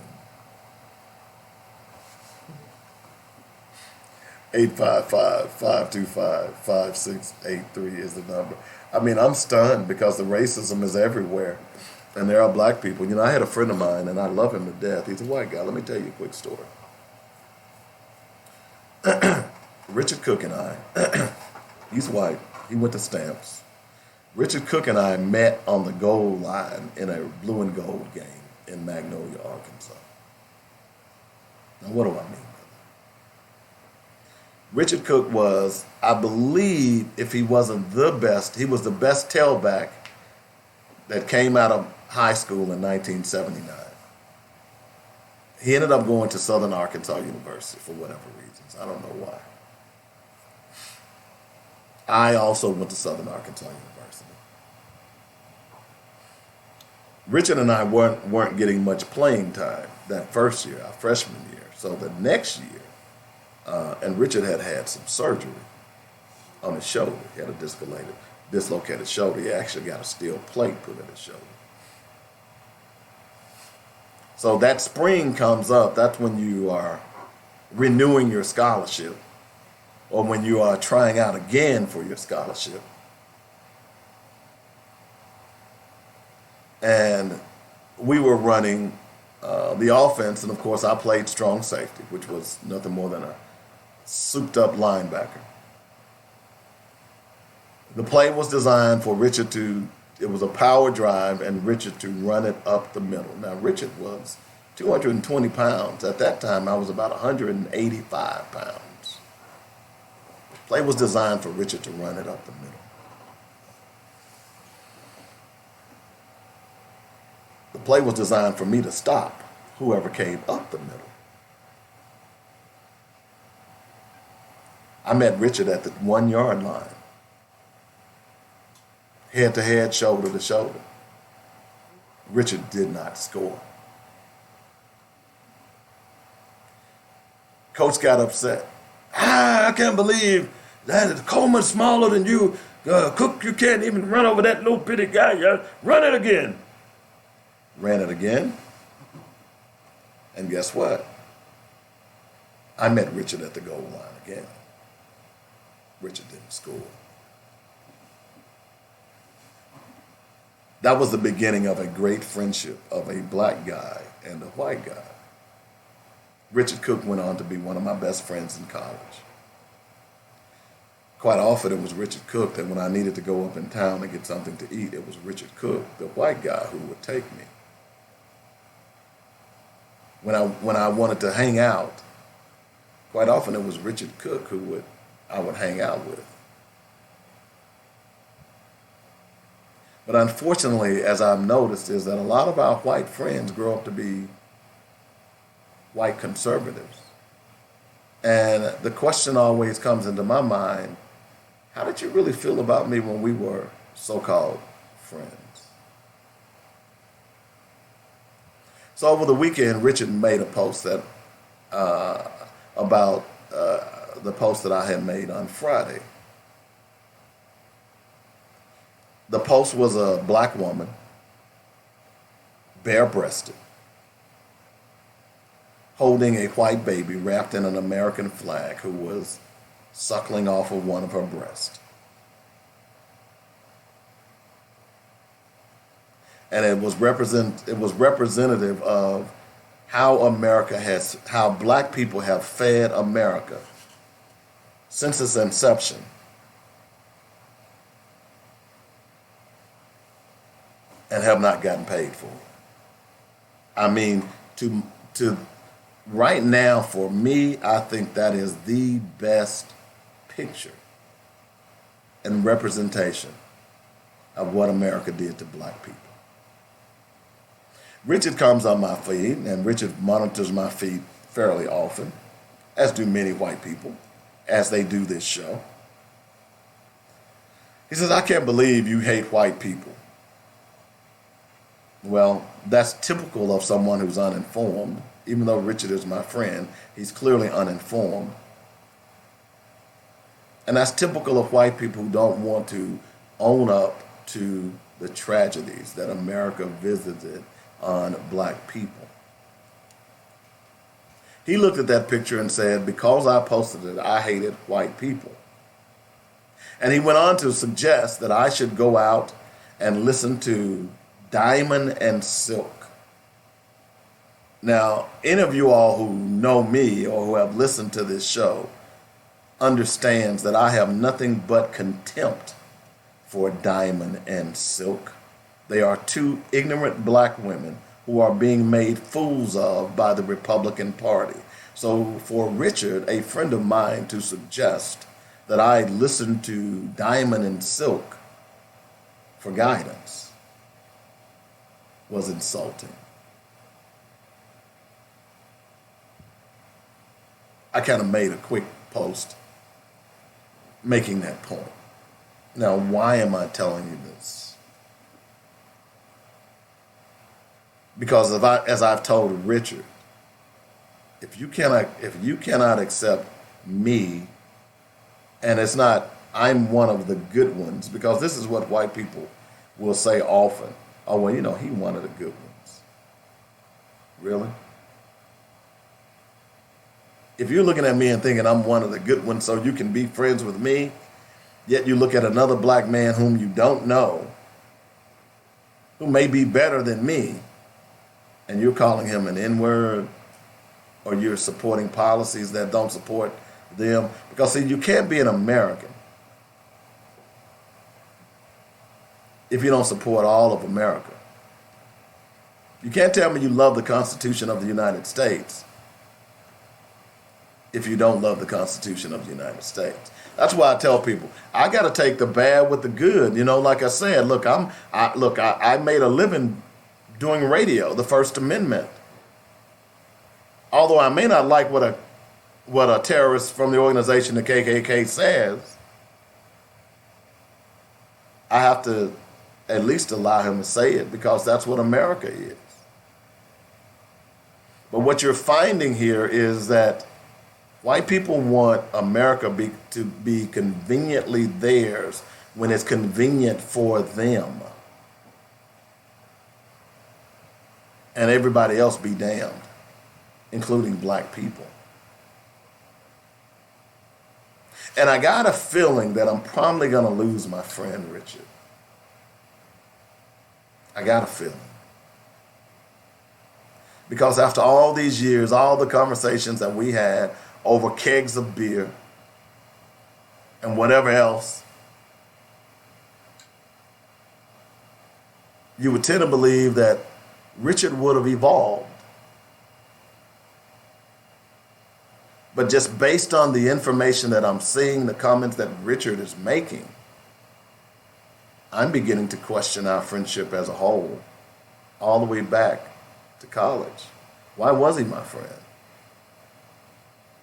855-525-5683 is the number. I mean, I'm stunned because the racism is everywhere. And there are black people. I had a friend of mine, and I love him to death. He's a white guy. Let me tell you a quick story. Richard Cook and I, he's white. He went to Stamps. Richard Cook and I met on the goal line in a blue and gold game in Magnolia, Arkansas. Now, what do I mean by that? Richard Cook was, I believe, if he wasn't the best, he was the best tailback that came out of high school in 1979. He ended up going to Southern Arkansas University for whatever reasons. I don't know why. I also went to Southern Arkansas University. Richard and I weren't getting much playing time that first year, our freshman year. So the next year, and Richard had some surgery on his shoulder. He had a dislocated shoulder. He actually got a steel plate put in his shoulder. So that spring comes up. That's when you are renewing your scholarship, or when you are trying out again for your scholarship. And we were running the offense, and of course I played strong safety, which was nothing more than a souped up linebacker. The play was designed for Richard it was a power drive, and Richard to run it up the middle. Now, Richard was 220 pounds. At that time, I was about 185 pounds. The play was designed for Richard to run it up the middle. The play was designed for me to stop whoever came up the middle. I met Richard at the 1 yard line. Head to head, shoulder to shoulder. Richard did not score. Coach got upset. I can't believe that Coleman's smaller than you. Cook, you can't even run over that little bitty guy. Run it again. Ran it again. And guess what? I met Richard at the goal line again. Richard didn't score. That was the beginning of a great friendship of a black guy and a white guy. Richard Cook went on to be one of my best friends in college. Quite often it was Richard Cook that when I needed to go up in town to get something to eat, it was Richard Cook, the white guy, who would take me. When I wanted to hang out, quite often it was Richard Cook who I would hang out with. But unfortunately, as I've noticed, is that a lot of our white friends grow up to be white conservatives. And the question always comes into my mind, how did you really feel about me when we were so-called friends? So over the weekend, Richard made a post that about the post that I had made on Friday. The post was a black woman, bare-breasted, holding a white baby wrapped in an American flag, who was suckling off of one of her breasts. And it was representative of how black people have fed America since its inception. And have not gotten paid for it. I mean, to right now, for me, I think that is the best picture and representation of what America did to black people. Richard comes on my feed, and Richard monitors my feed fairly often, as do many white people, as they do this show. He says, I can't believe you hate white people. Well, that's typical of someone who's uninformed. Even though Richard is my friend, he's clearly uninformed. And that's typical of white people who don't want to own up to the tragedies that America visited on black people. He looked at that picture and said, because I posted it, I hated white people. And he went on to suggest that I should go out and listen to Diamond and Silk. Now, any of you all who know me or who have listened to this show understands that I have nothing but contempt for Diamond and Silk. They are two ignorant black women who who are being made fools of by the Republican Party. So for Richard, a friend of mine, to suggest that I listen to Diamond and Silk for guidance was insulting. I kind of made a quick post making that point. Now, why am I telling you this? Because as I've told Richard, if you cannot accept me, and it's not I'm one of the good ones, because this is what white people will say often. Oh, well, you know, he one of the good ones. Really? If you're looking at me and thinking I'm one of the good ones so you can be friends with me, yet you look at another black man whom you don't know, who may be better than me, and you're calling him an N-word, or you're supporting policies that don't support them. Because, see, you can't be an American if you don't support all of America. You can't tell me you love the Constitution of the United States if you don't love the Constitution of the United States. That's why I tell people, I got to take the bad with the good. You know, like I said, look, I made a living doing radio, the First Amendment. Although I may not like what a terrorist from the organization, the KKK, says, I have to at least allow him to say it, because that's what America is. But what you're finding here is that white people want America to be conveniently theirs when it's convenient for them, and everybody else be damned, including black people. And I got a feeling that I'm probably going to lose my friend Richard. I got a feeling. Because after all these years, all the conversations that we had over kegs of beer and whatever else, you would tend to believe that Richard would have evolved. But just based on the information that I'm seeing, the comments that Richard is making, I'm beginning to question our friendship as a whole, all the way back to college. Why was he my friend?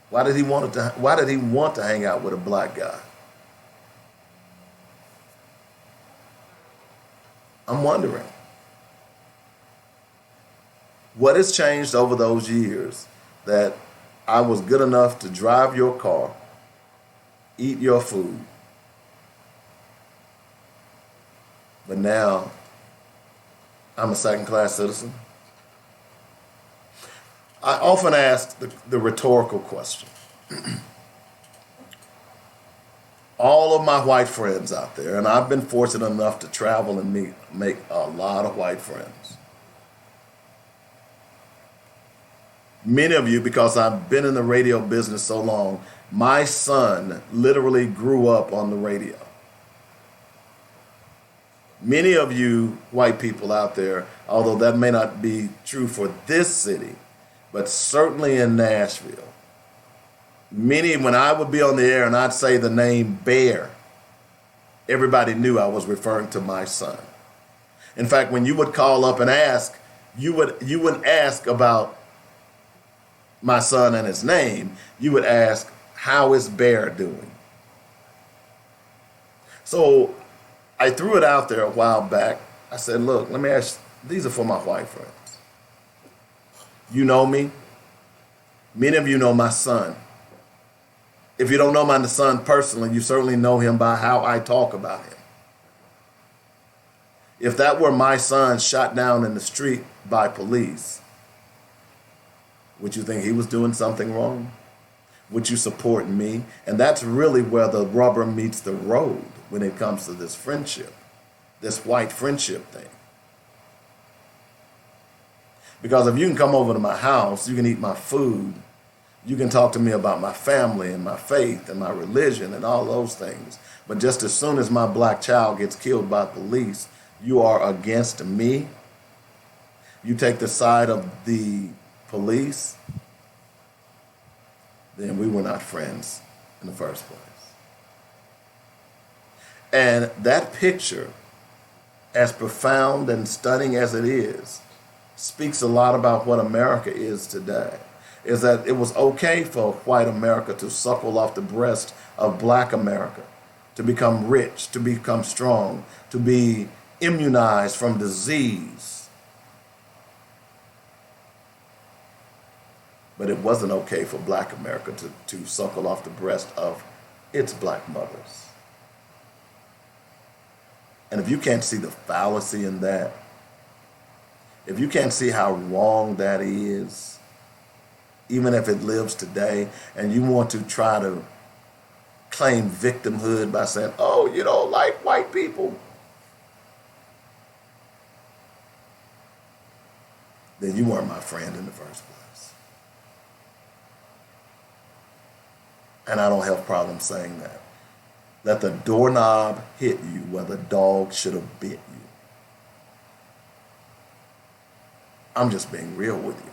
Why did he want to hang out with a black guy? I'm wondering. What has changed over those years that I was good enough to drive your car, eat your food, but now I'm a second-class citizen? I often ask the rhetorical question. All of my white friends out there, and I've been fortunate enough to travel and make a lot of white friends. Many of you, because I've been in the radio business so long, my son literally grew up on the radio. Many of you white people out there, although that may not be true for this city, but certainly in Nashville, when I would be on the air and I'd say the name Bear, everybody knew I was referring to my son. In fact, when you would call up and ask, you wouldn't ask about my son and his name. You would ask, how is Bear doing? So I threw it out there a while back. I said, look, let me ask, these are for my white friends. You know me. Many of you know my son. If you don't know my son personally, you certainly know him by how I talk about him. If that were my son shot down in the street by police, would you think he was doing something wrong? Would you support me? And that's really where the rubber meets the road when it comes to this friendship, this white friendship thing. Because if you can come over to my house, you can eat my food, you can talk to me about my family and my faith and my religion and all those things. But just as soon as my black child gets killed by police, you are against me. you take the side of the police, then we were not friends in the first place. And that picture, as profound and stunning as it is, speaks a lot about what America is today. Is that it was okay for white America to suckle off the breast of black America, to become rich, to become strong, to be immunized from disease. But it wasn't okay for black America to suckle off the breast of its black mothers. And if you can't see the fallacy in that, if you can't see how wrong that is, even if it lives today, and you want to try to claim victimhood by saying, oh, you don't like white people, then you weren't my friend in the first place. And I don't have problems saying that. Let the doorknob hit you where the dog should have bit you. I'm just being real with you.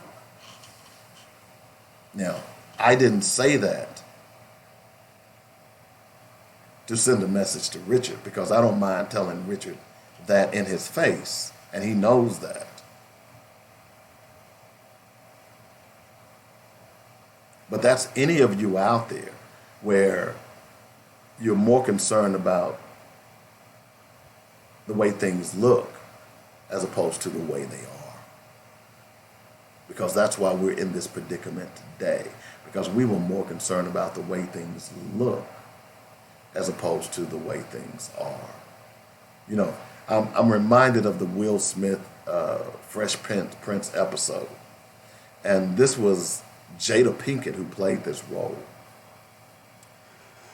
Now, I didn't say that to send a message to Richard, because I don't mind telling Richard that in his face, and he knows that. But that's any of you out there where you're more concerned about the way things look as opposed to the way they are. Because that's why we're in this predicament today. Because we were more concerned about the way things look as opposed to the way things are. You know, I'm reminded of the Will Smith Fresh Prince episode. And this was Jada Pinkett who played this role.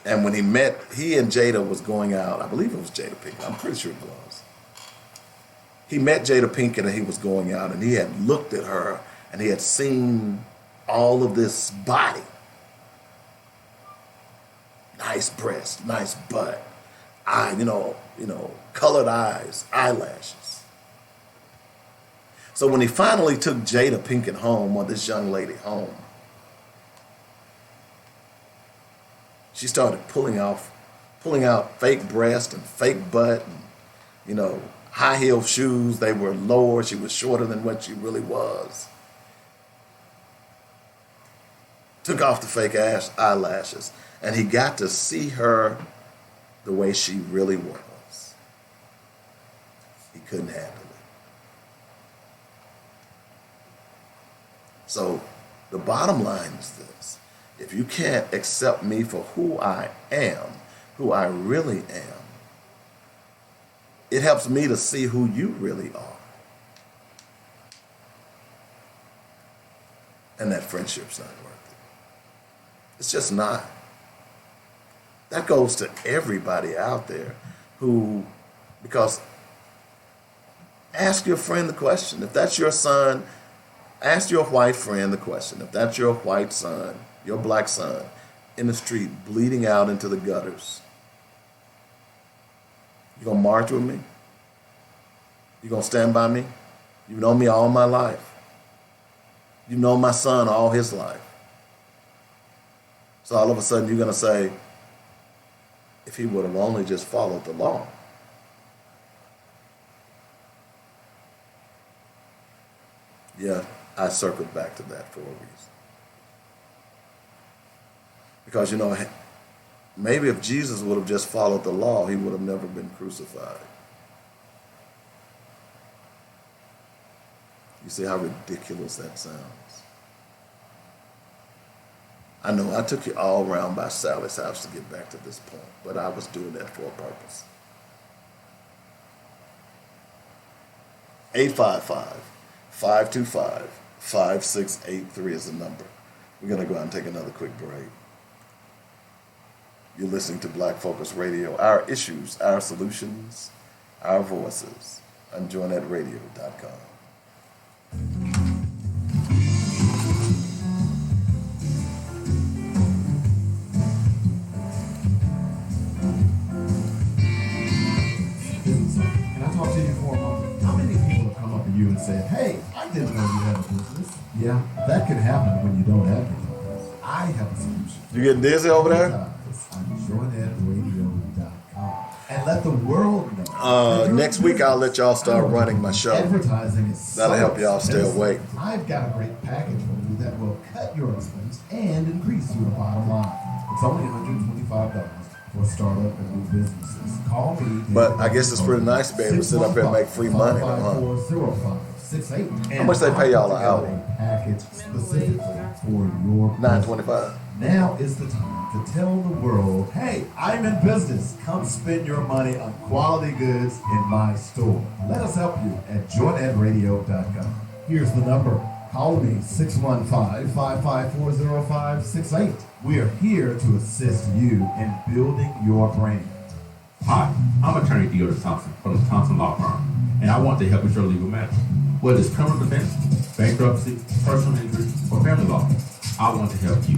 And when he and Jada was going out, I believe it was Jada Pinkett, I'm pretty sure it was. He met Jada Pinkett and he was going out, and he had looked at her and he had seen all of this body. Nice breast, nice butt, colored eyes, eyelashes. So when he finally took Jada Pinkett home, or this young lady home, she started pulling out fake breast and fake butt and, high heel shoes. They were lower. She was shorter than what she really was. Took off the fake eyelashes, and he got to see her the way she really was. He couldn't handle it. So the bottom line is this. If you can't accept me for who I am, who I really am, it helps me to see who you really are. And that friendship's not worth it. It's just not. That goes to everybody out there because ask your friend the question. If that's your son, ask your white friend the question. If that's your white son, your black son, in the street, bleeding out into the gutters, you gonna march with me? You gonna stand by me? You know me all my life. You know my son all his life. So all of a sudden you're gonna say, if he would have only just followed the law. Yeah, I circled back to that for a reason. Because, maybe if Jesus would have just followed the law, he would have never been crucified. You see how ridiculous that sounds? I know I took you all around by Sally's house to get back to this point, but I was doing that for a purpose. 855-525-5683 is the number. We're going to go out and take another quick break. You're listening to Black Focus Radio, our issues, our solutions, our voices on JoinNetRadio.com. Can I talk to you for a moment? How many people have come up and you and said, hey, I didn't know you had a business. Yeah, that can happen when you don't advertise. I have a solution. You getting dizzy over there? Advertise on joinnedradio.com and let the world know. that you're Next a week I'll business. let y'all start running my show. Advertising is That'll so help y'all stay expensive. awake. I've got a great package for you that will cut your expense and increase your bottom line. It's only $125 for startup and new businesses. Call me. But I guess it's pretty nice to be able to sit up here and make free money, huh? 615-554-0568. How much they pay y'all an hour? A package specifically for your $9.25. Now is the time to tell the world, hey, I'm in business. Come spend your money on quality goods in my store. Let us help you at joinnedradio.com. Here's the number. Call me 615-554-0568. We are here to assist you in building your brand. Hi, I'm attorney Theodore Thompson from the Thompson Law Firm, and I want to help with your legal matters. Whether it's criminal defense, bankruptcy, personal injury, or family law, I want to help you.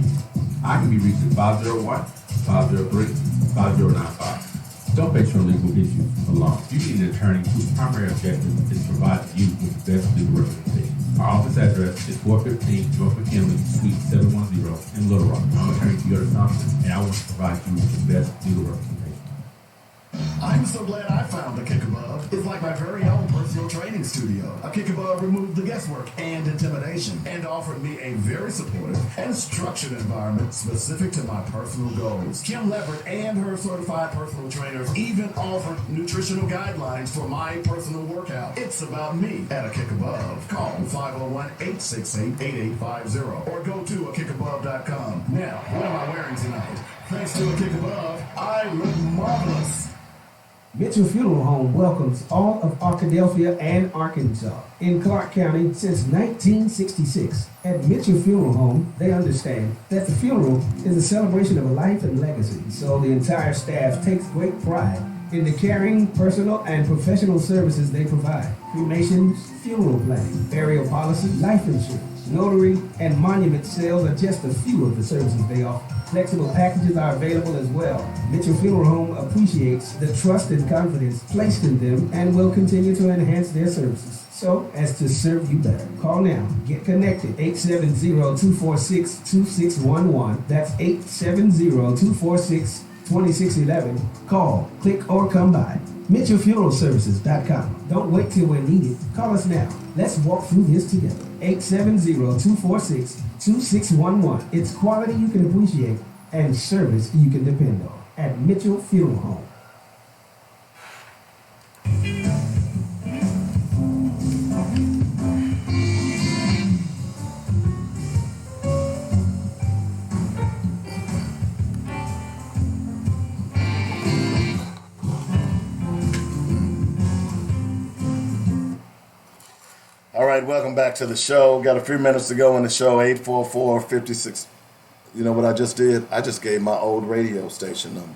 I can be reached at 501-503-5095. Don't base your legal issues alone. You need an attorney whose primary objective is to provide you with the best legal representation. Our office address is 415 North McKinley, Suite 710 in Little Rock. I'm attorney Theodore Thompson, and I want to provide you with the best legal representation. I'm so glad I found the Kick Above. It's like my very own personal training studio. A Kick Above removed the guesswork and intimidation and offered me a very supportive and structured environment specific to my personal goals. Kim Leverett and her certified personal trainers even offered nutritional guidelines for my personal workout. It's about me at a Kick Above. Call 501-868-8850 or go to akickabove.com. Now, what am I wearing tonight? Thanks to a Kick Above, I look marvelous. Mitchell Funeral Home welcomes all of Arkadelphia and Arkansas in Clark County since 1966. At Mitchell Funeral Home, they understand that the funeral is a celebration of a life and legacy, so the entire staff takes great pride in the caring, personal, and professional services they provide. Cremations, funeral planning, burial policy, life insurance, notary, and monument sales are just a few of the services they offer. Flexible packages are available as well. Mitchell Funeral Home appreciates the trust and confidence placed in them and will continue to enhance their services so as to serve you better. Call now. Get connected. 870-246-2611. That's 870-246-2611. Call, click, or come by. MitchellFuneralServices.com. Don't wait till we're needed. Call us now. Let's walk through this together. 870-246-2611. It's quality you can appreciate and service you can depend on at Mitchell Funeral Home. All right, welcome back to the show. Got a few minutes to go in the show. 844-56. You know what I just did? I just gave my old radio station number.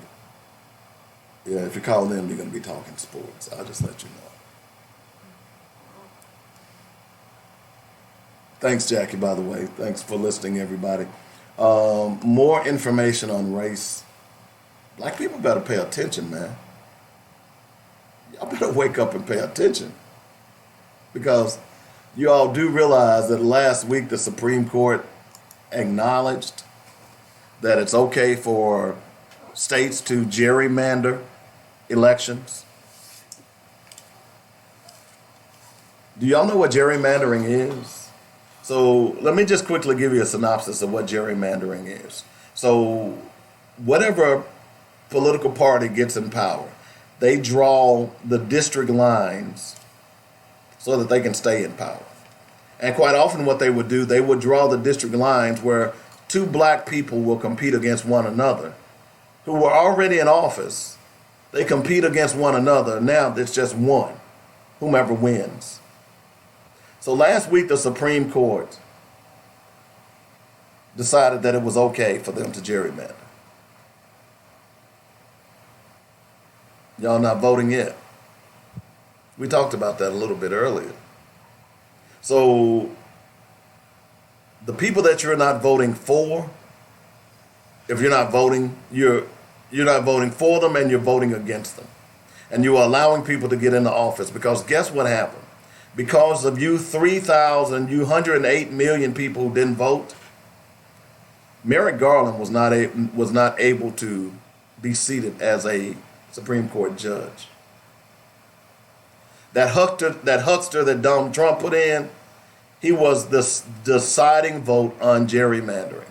Yeah, if you call them, you're going to be talking sports. I'll just let you know. Thanks, Jackie, by the way. Thanks for listening, everybody. More information on race. Black people better pay attention, man. Y'all better wake up and pay attention. Because you all do realize that last week the Supreme Court acknowledged that it's okay for states to gerrymander elections. Do y'all know what gerrymandering is? So let me just quickly give you a synopsis of what gerrymandering is. So whatever political party gets in power, they draw the district lines so that they can stay in power. And quite often what they would do, they would draw the district lines where two black people will compete against one another who were already in office. They compete against one another. Now it's just one, whomever wins. So last week the Supreme Court decided that it was okay for them to gerrymander. Y'all not voting yet. We talked about that a little bit earlier. So the people that you're not voting for, if you're not voting, you're not voting for them and you're voting against them. And you are allowing people to get into office because guess what happened? because of you 108 million people who didn't vote, Merrick Garland was not able to be seated as a Supreme Court judge. That huckster that Donald Trump put in, he was the deciding vote on gerrymandering.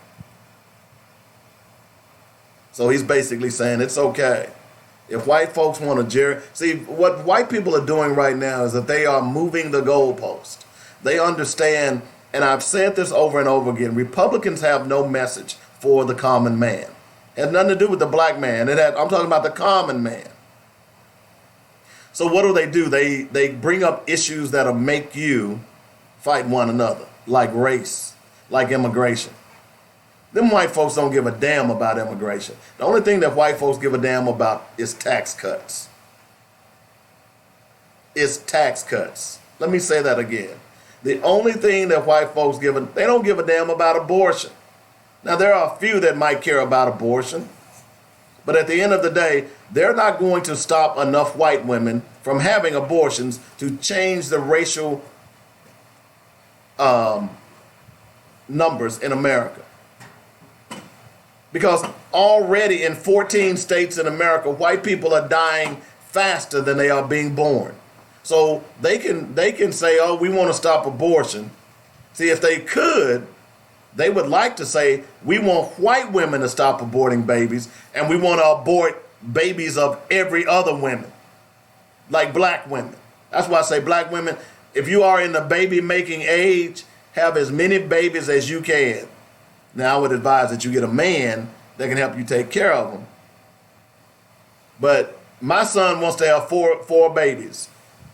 So he's basically saying it's okay. If white folks want to see, what white people are doing right now is that they are moving the goalpost. They understand, and I've said this over and over again, Republicans have no message for the common man. It has nothing to do with the black man. I'm talking about the common man. So what do? They bring up issues that'll make you fight one another, like race, like immigration. Them white folks don't give a damn about immigration. The only thing that white folks give a damn about is tax cuts. It's tax cuts. Let me say that again. The only thing that white folks they don't give a damn about abortion. Now, there are a few that might care about abortion, but at the end of the day, they're not going to stop enough white women from having abortions to change the racial numbers in America. Because already in 14 states in America, white people are dying faster than they are being born. So they can say, oh, we want to stop abortion. See, if they could, they would like to say, we want white women to stop aborting babies, and we want to abort babies of every other woman, like black women. That's why I say black women, if you are in the baby making age, have as many babies as you can. Now, I would advise that you get a man that can help you take care of them. But my son wants to have four babies.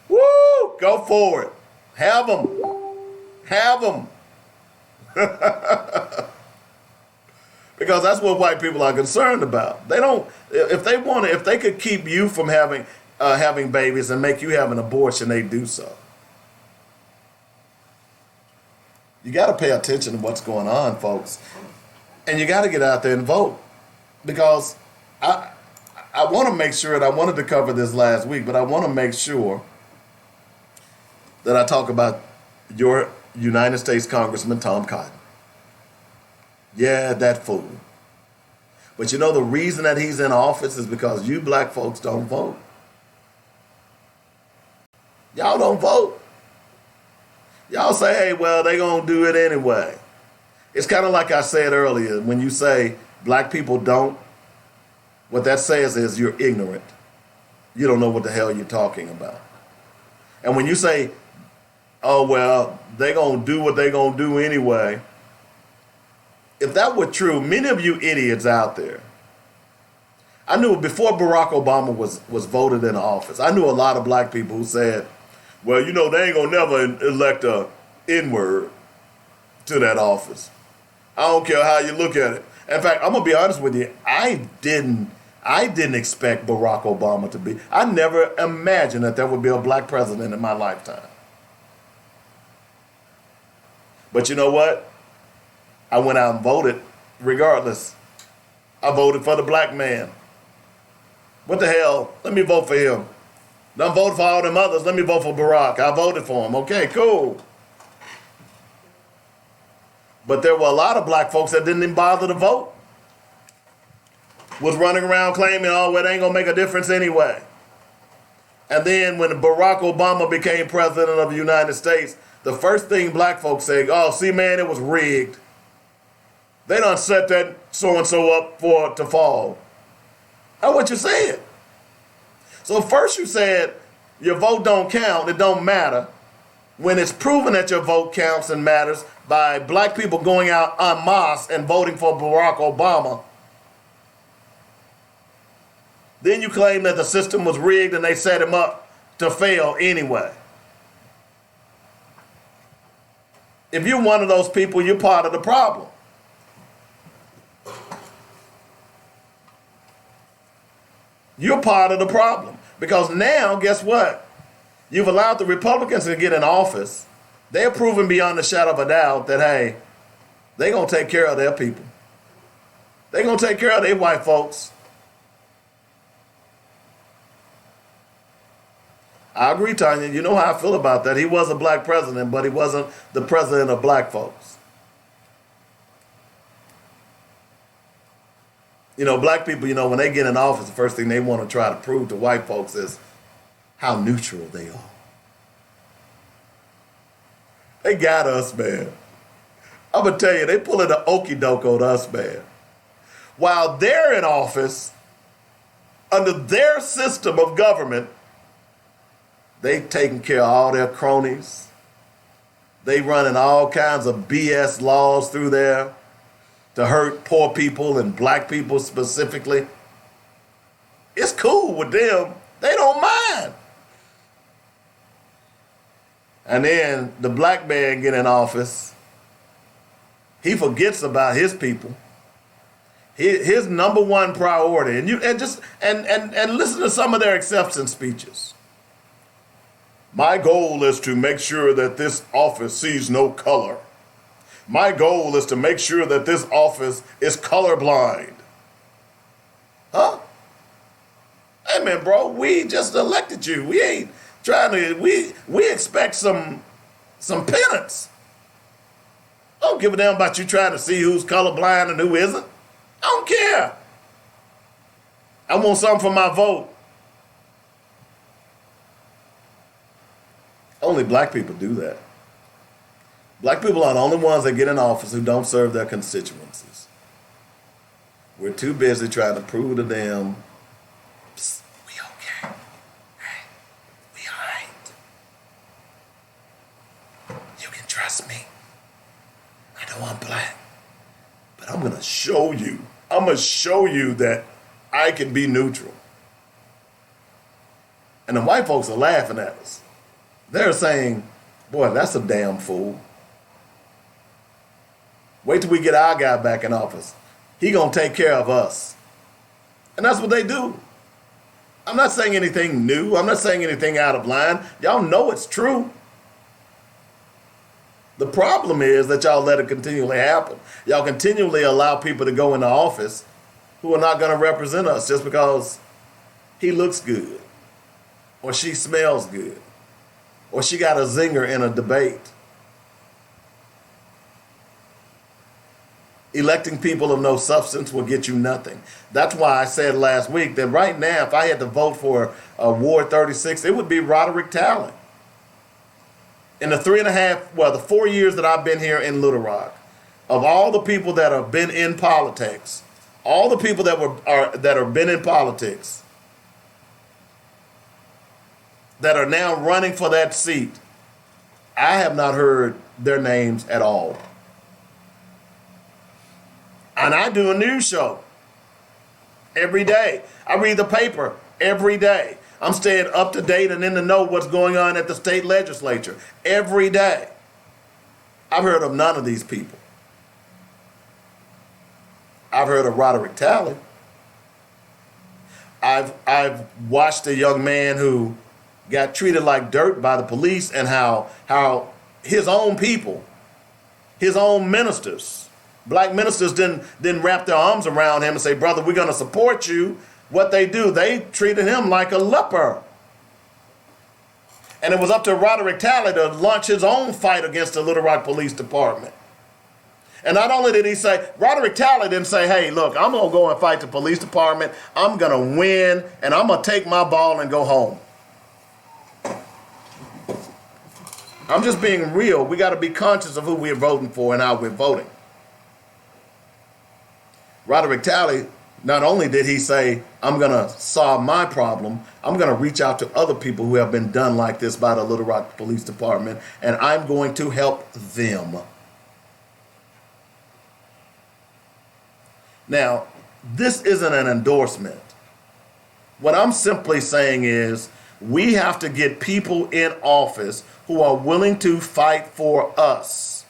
Woo! Go for it. Have them. Have them. Because that's what white people are concerned about. They don't. If they could keep you from having babies and make you have an abortion, they do so. You got to pay attention to what's going on, folks. And you got to get out there and vote. Because I want to make sure, and I wanted to cover this last week, but I want to make sure that I talk about your United States Congressman Tom Cotton. Yeah, that fool. But you know the reason that he's in office is because you black folks don't vote. Y'all don't vote. Y'all say, hey, well, they gonna do it anyway. It's kind of like I said earlier, when you say black people don't, what that says is you're ignorant. You don't know what the hell you're talking about. And when you say, oh, well, they gonna do what they gonna do anyway, if that were true, many of you idiots out there, I knew before Barack Obama was voted in office, I knew a lot of black people who said, well, you know, they ain't gonna never elect a N-word to that office. I don't care how you look at it. In fact, I'm gonna be honest with you, I didn't expect Barack Obama to be. I never imagined that there would be a black president in my lifetime. But you know what? I went out and voted regardless. I voted for the black man. What the hell? Let me vote for him. Don't vote for all them others. Let me vote for Barack. I voted for him. Okay, cool. But there were a lot of black folks that didn't even bother to vote. Was running around claiming, oh, well, it ain't going to make a difference anyway. And then when Barack Obama became president of the United States, the first thing black folks said, oh, see, man, it was rigged. They done set that so-and-so up to fall. That's what you said. So first you said your vote don't count, it don't matter. When it's proven that your vote counts and matters by black people going out en masse and voting for Barack Obama, then you claim that the system was rigged and they set him up to fail anyway. If you're one of those people, you're part of the problem. You're part of the problem. Because now, guess what? You've allowed the Republicans to get in office. They're proven beyond a shadow of a doubt that, hey, they're going to take care of their people. They're going to take care of their white folks. I agree, Tanya. You know how I feel about that. He was a black president, but he wasn't the president of black folks. You know, black people, you know, when they get in office, the first thing they want to try to prove to white folks is how neutral they are. They got us, man. I'm going to tell you, they pulling the okie doke on us, man. While they're in office, under their system of government, they taking care of all their cronies. They running all kinds of BS laws through there to hurt poor people and black people specifically. It's cool with them. They don't mind. And then the black man get in office. He forgets about his people. His number one priority, and listen to some of their acceptance speeches. My goal is to make sure that this office sees no color. My goal is to make sure that this office is colorblind. Huh? Hey man, bro, we just elected you. We ain't trying to. We expect some penance. I don't give a damn about you trying to see who's colorblind and who isn't. I don't care. I want something for my vote. Only black people do that. Black people are the only ones that get in office who don't serve their constituencies. We're too busy trying to prove to them, psst, we okay. Hey, we all right. You can trust me. I know I'm black, but I'm going to show you. I'm going to show you that I can be neutral. And the white folks are laughing at us. They're saying, boy, that's a damn fool. Wait till we get our guy back in office. He gonna take care of us. And that's what they do. I'm not saying anything new. I'm not saying anything out of line. Y'all know it's true. The problem is that y'all let it continually happen. Y'all continually allow people to go into office who are not gonna represent us just because he looks good, or she smells good, or she got a zinger in a debate. Electing people of no substance will get you nothing. That's why I said last week that right now, if I had to vote for Ward 36, it would be Roderick Talley. In the 4 years that I've been here in Little Rock, of all the people that have been in politics, all the people that have been in politics, that are now running for that seat, I have not heard their names at all. And I do a news show every day. I read the paper every day. I'm staying up to date and in the know what's going on at the state legislature every day. I've heard of none of these people. I've heard of Roderick Talley. I've watched a young man who got treated like dirt by the police, and how his own people, his own ministers, black ministers didn't wrap their arms around him and say, brother, we're going to support you. What they do, they treated him like a leper. And it was up to Roderick Talley to launch his own fight against the Little Rock Police Department. And not only did he say, Roderick Talley didn't say, hey, look, I'm going to go and fight the police department. I'm going to win, and I'm going to take my ball and go home. I'm just being real. We got to be conscious of who we're voting for and how we're voting. Roderick Talley, not only did he say, I'm going to solve my problem, I'm going to reach out to other people who have been done like this by the Little Rock Police Department, and I'm going to help them. Now, this isn't an endorsement. What I'm simply saying is we have to get people in office who are willing to fight for us.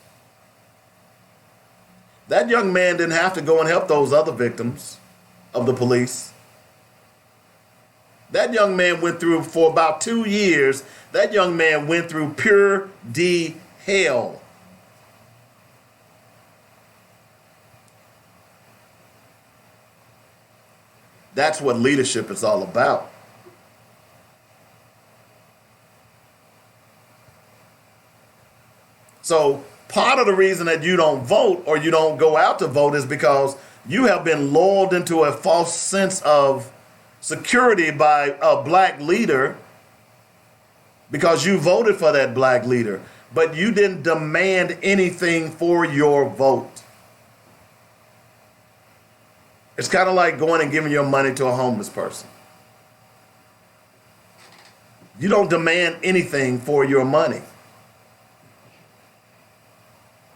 That young man didn't have to go and help those other victims of the police. That young man went through, for about 2 years, that young man went through pure D hell. That's what leadership is all about. So part of the reason that you don't vote or you don't go out to vote is because you have been lulled into a false sense of security by a black leader because you voted for that black leader, but you didn't demand anything for your vote. It's kind of like going and giving your money to a homeless person. You don't demand anything for your money.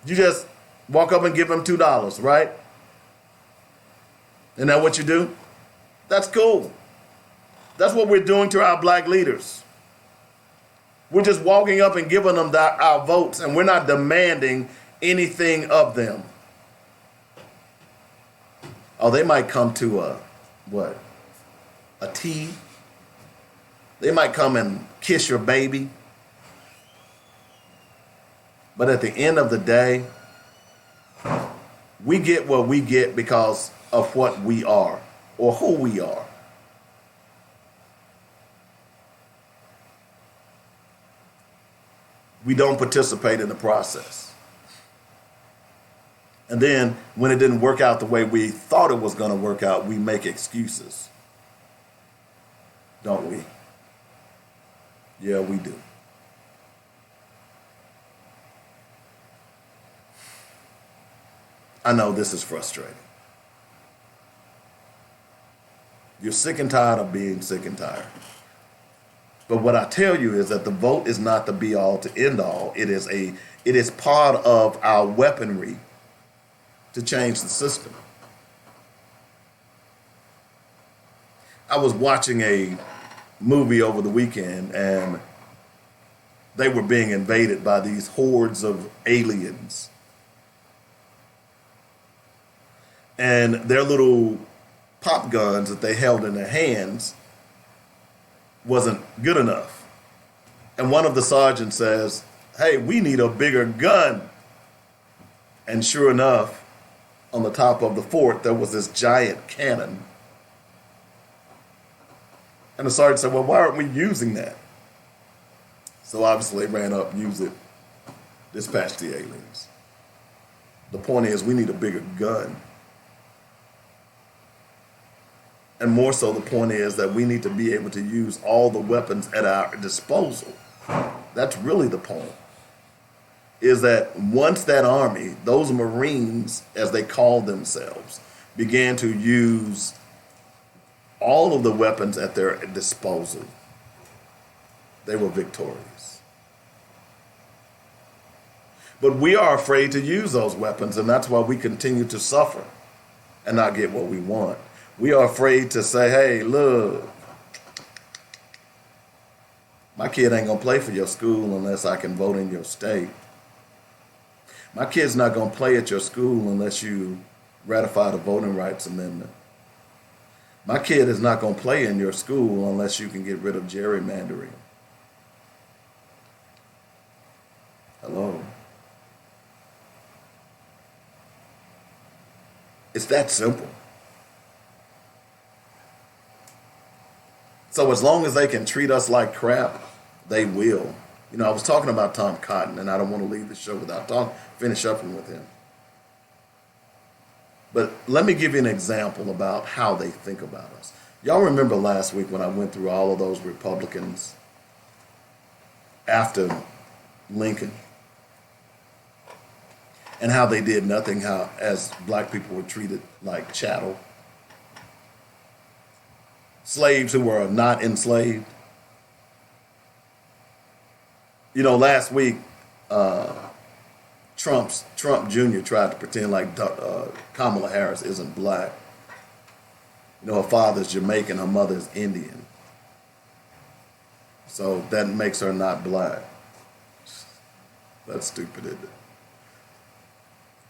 You just walk up and give them $2, right? Isn't that what you do? That's cool. That's what we're doing to our black leaders. We're just walking up and giving them our votes, and we're not demanding anything of them. Oh, they might come to a tea. They might come and kiss your baby. But at the end of the day, we get what we get because of what we are or who we are. We don't participate in the process. And then when it didn't work out the way we thought it was going to work out, we make excuses. Don't we? Yeah, we do. I know this is frustrating. You're sick and tired of being sick and tired. But what I tell you is that the vote is not the be all to end all. It is part of our weaponry to change the system. I was watching a movie over the weekend, and they were being invaded by these hordes of aliens. And their little pop guns that they held in their hands wasn't good enough. And one of the sergeants says, "Hey, we need a bigger gun." And sure enough, on the top of the fort, there was this giant cannon. And the sergeant said, "Well, why aren't we using that?" So obviously they ran up, used it, dispatched the aliens. The point is, we need a bigger gun. And more so, the point is that we need to be able to use all the weapons at our disposal. That's really the point. Is that once that army, those Marines, as they called themselves, began to use all of the weapons at their disposal, they were victorious. But we are afraid to use those weapons, and that's why we continue to suffer and not get what we want. We are afraid to say, "Hey, look, my kid ain't gonna play for your school unless I can vote in your state. My kid's not gonna play at your school unless you ratify the Voting Rights Amendment. My kid is not gonna play in your school unless you can get rid of gerrymandering." Hello? It's that simple. So as long as they can treat us like crap, they will. You know, I was talking about Tom Cotton, and I don't want to leave the show without finish up with him. But let me give you an example about how they think about us. Y'all remember last week when I went through all of those Republicans after Lincoln and how they did nothing, how as black people were treated like chattel. Slaves who were not enslaved. You know, last week, Trump Jr. tried to pretend like Kamala Harris isn't black. You know, her father's Jamaican, her mother's Indian. So that makes her not black. That's stupid, isn't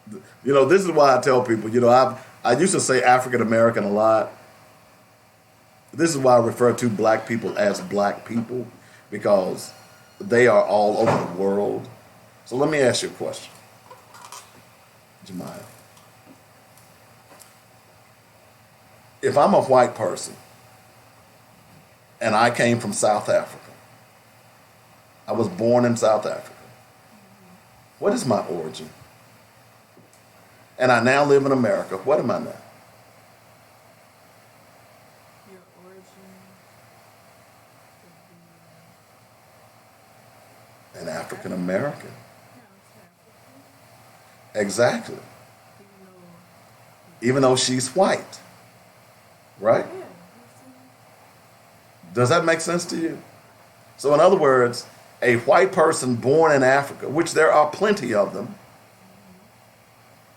it? You know, this is why I tell people, you know, I used to say African American a lot. This is why I refer to black people as black people, because they are all over the world. So let me ask you a question, Jemiah. If I'm a white person and I came from South Africa, I was born in South Africa, What is my origin? And I now live in America. What am I now? Your origin would be An African American. yeah, it's African. Exactly. Even Even though she's white. Right? though, yeah, Does that make sense to you? So, in other words, a white person born in Africa, which there are plenty of them,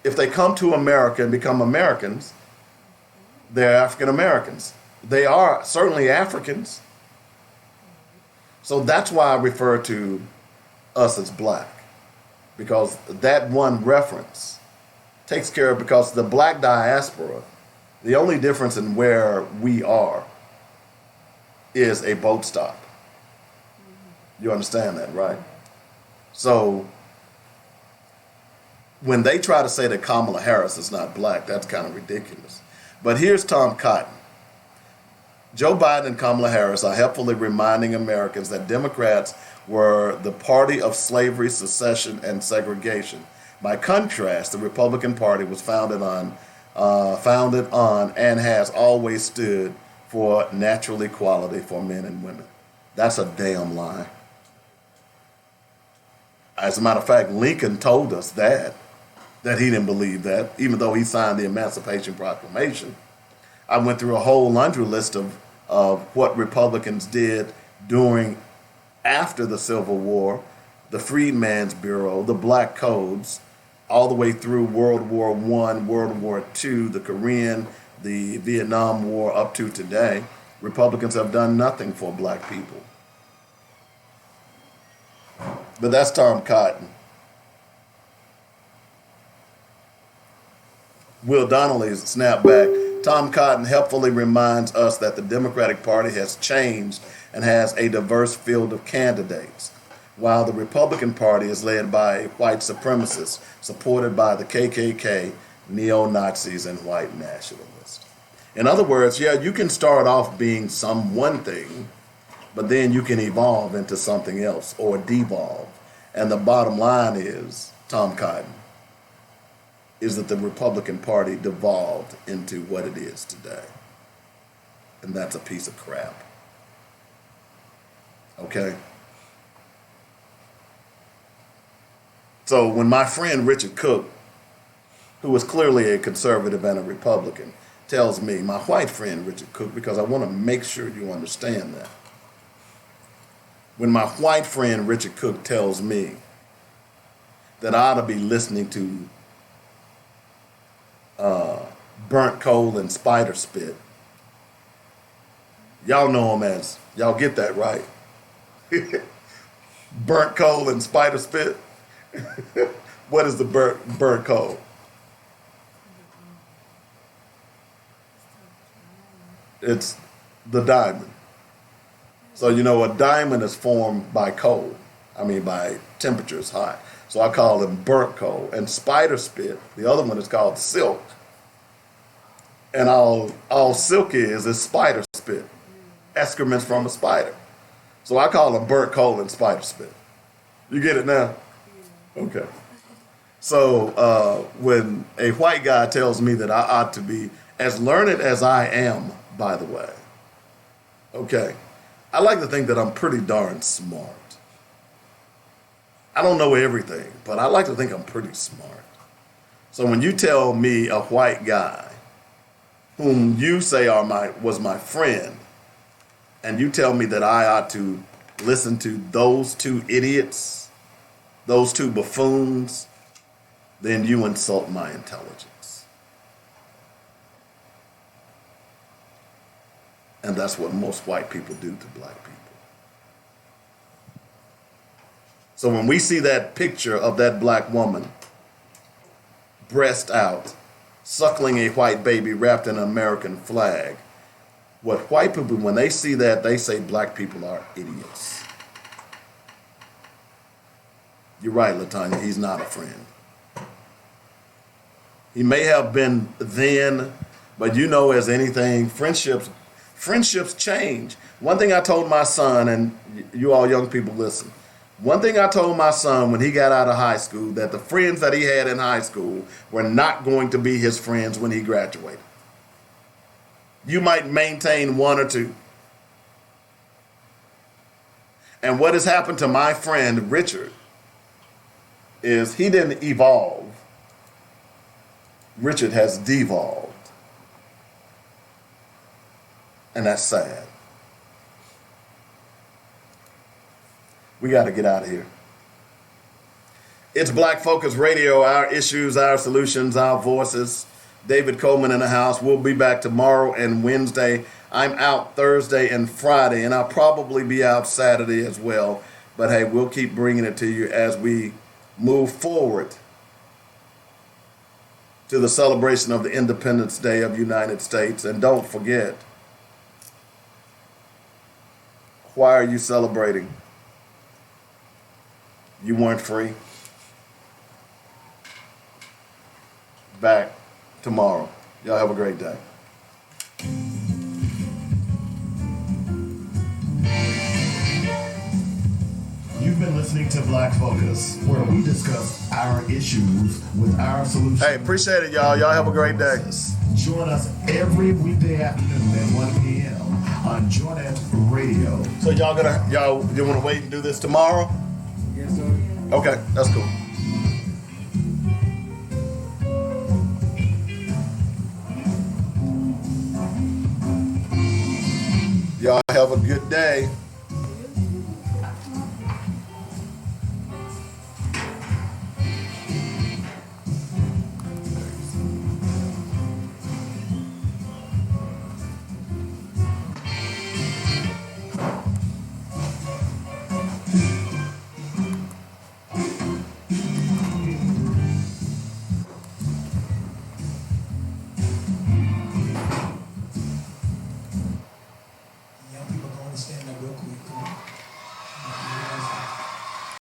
if they come to America and become Americans, they're African Americans. They are certainly Africans. So that's why I refer to us as black, because that one reference takes care of, because the black diaspora, the only difference in where we are is a boat stop. You understand that, right? So when they try to say that Kamala Harris is not black, that's kind of ridiculous. But here's Tom Cotton. Joe Biden and Kamala Harris are helpfully reminding Americans that Democrats were the party of slavery, secession, and segregation. By contrast, the Republican Party was founded on and has always stood for natural equality for men and women. That's a damn lie. As a matter of fact, Lincoln told us that he didn't believe that, even though he signed the Emancipation Proclamation. I went through a whole laundry list of what Republicans did after the Civil War, the Freedmen's Bureau, the Black Codes, all the way through World War I, World War II, the Korean, the Vietnam War, up to today. Republicans have done nothing for black people. But that's Tom Cotton. Will Donnelly's snapback. Tom Cotton helpfully reminds us that the Democratic Party has changed and has a diverse field of candidates, while the Republican Party is led by a white supremacist supported by the KKK, neo-Nazis, and white nationalists. In other words, yeah, you can start off being some one thing, but then you can evolve into something else or devolve. And the bottom line is, Tom Cotton, is that the Republican Party devolved into what it is today. And that's a piece of crap. Okay? So when my friend Richard Cook, who was clearly a conservative and a Republican, tells me, my white friend Richard Cook, because I want to make sure you understand that. When my white friend Richard Cook tells me that I ought to be listening to Burnt Coal and Spider Spit, y'all know him as, y'all get that right? Burnt Coal and Spider Spit? What is the burnt coal? It's the diamond. So you know, a diamond is formed by coal. I mean, by temperatures high. So I call them burnt coal. And spider spit, the other one is called silk. And all silk is spider spit, excrements from a spider. So I call them burnt coal and spider spit. You get it now? Okay. So when a white guy tells me that I ought to be as learned as I am, by the way, okay, I like to think that I'm pretty darn smart. I don't know everything, but I like to think I'm pretty smart. So when you tell me, a white guy, whom you say was my friend, and you tell me that I ought to listen to those two idiots, those two buffoons, then you insult my intelligence. And that's what most white people do to black people. So when we see that picture of that black woman, breast out, suckling a white baby wrapped in an American flag, what white people, when they see that, they say black people are idiots. You're right, LaTanya, he's not a friend. He may have been then, but you know, as anything, friendships change. One thing I told my son, and you all young people listen, One thing I told my son when he got out of high school, that the friends that he had in high school were not going to be his friends when he graduated. You might maintain one or two. And what has happened to my friend Richard is he didn't evolve. Richard has devolved. And that's sad. We got to get out of here. It's Black Focus Radio, our issues, our solutions, our voices. David Coleman in the house. We'll be back tomorrow and Wednesday. I'm out Thursday and Friday, and I'll probably be out Saturday as well. But hey, we'll keep bringing it to you as we move forward to the celebration of the Independence Day of the United States. And don't forget, why are you celebrating? You weren't free. Back tomorrow. Y'all have a great day. You've been listening to Black Focus, where we discuss our issues with our solutions. Hey, appreciate it, y'all. Y'all have a great day. Join us every weekday afternoon at 1 p.m. on Jornet Radio. So you want to wait and do this tomorrow? Yes, sir. Okay, that's cool. Y'all have a good day.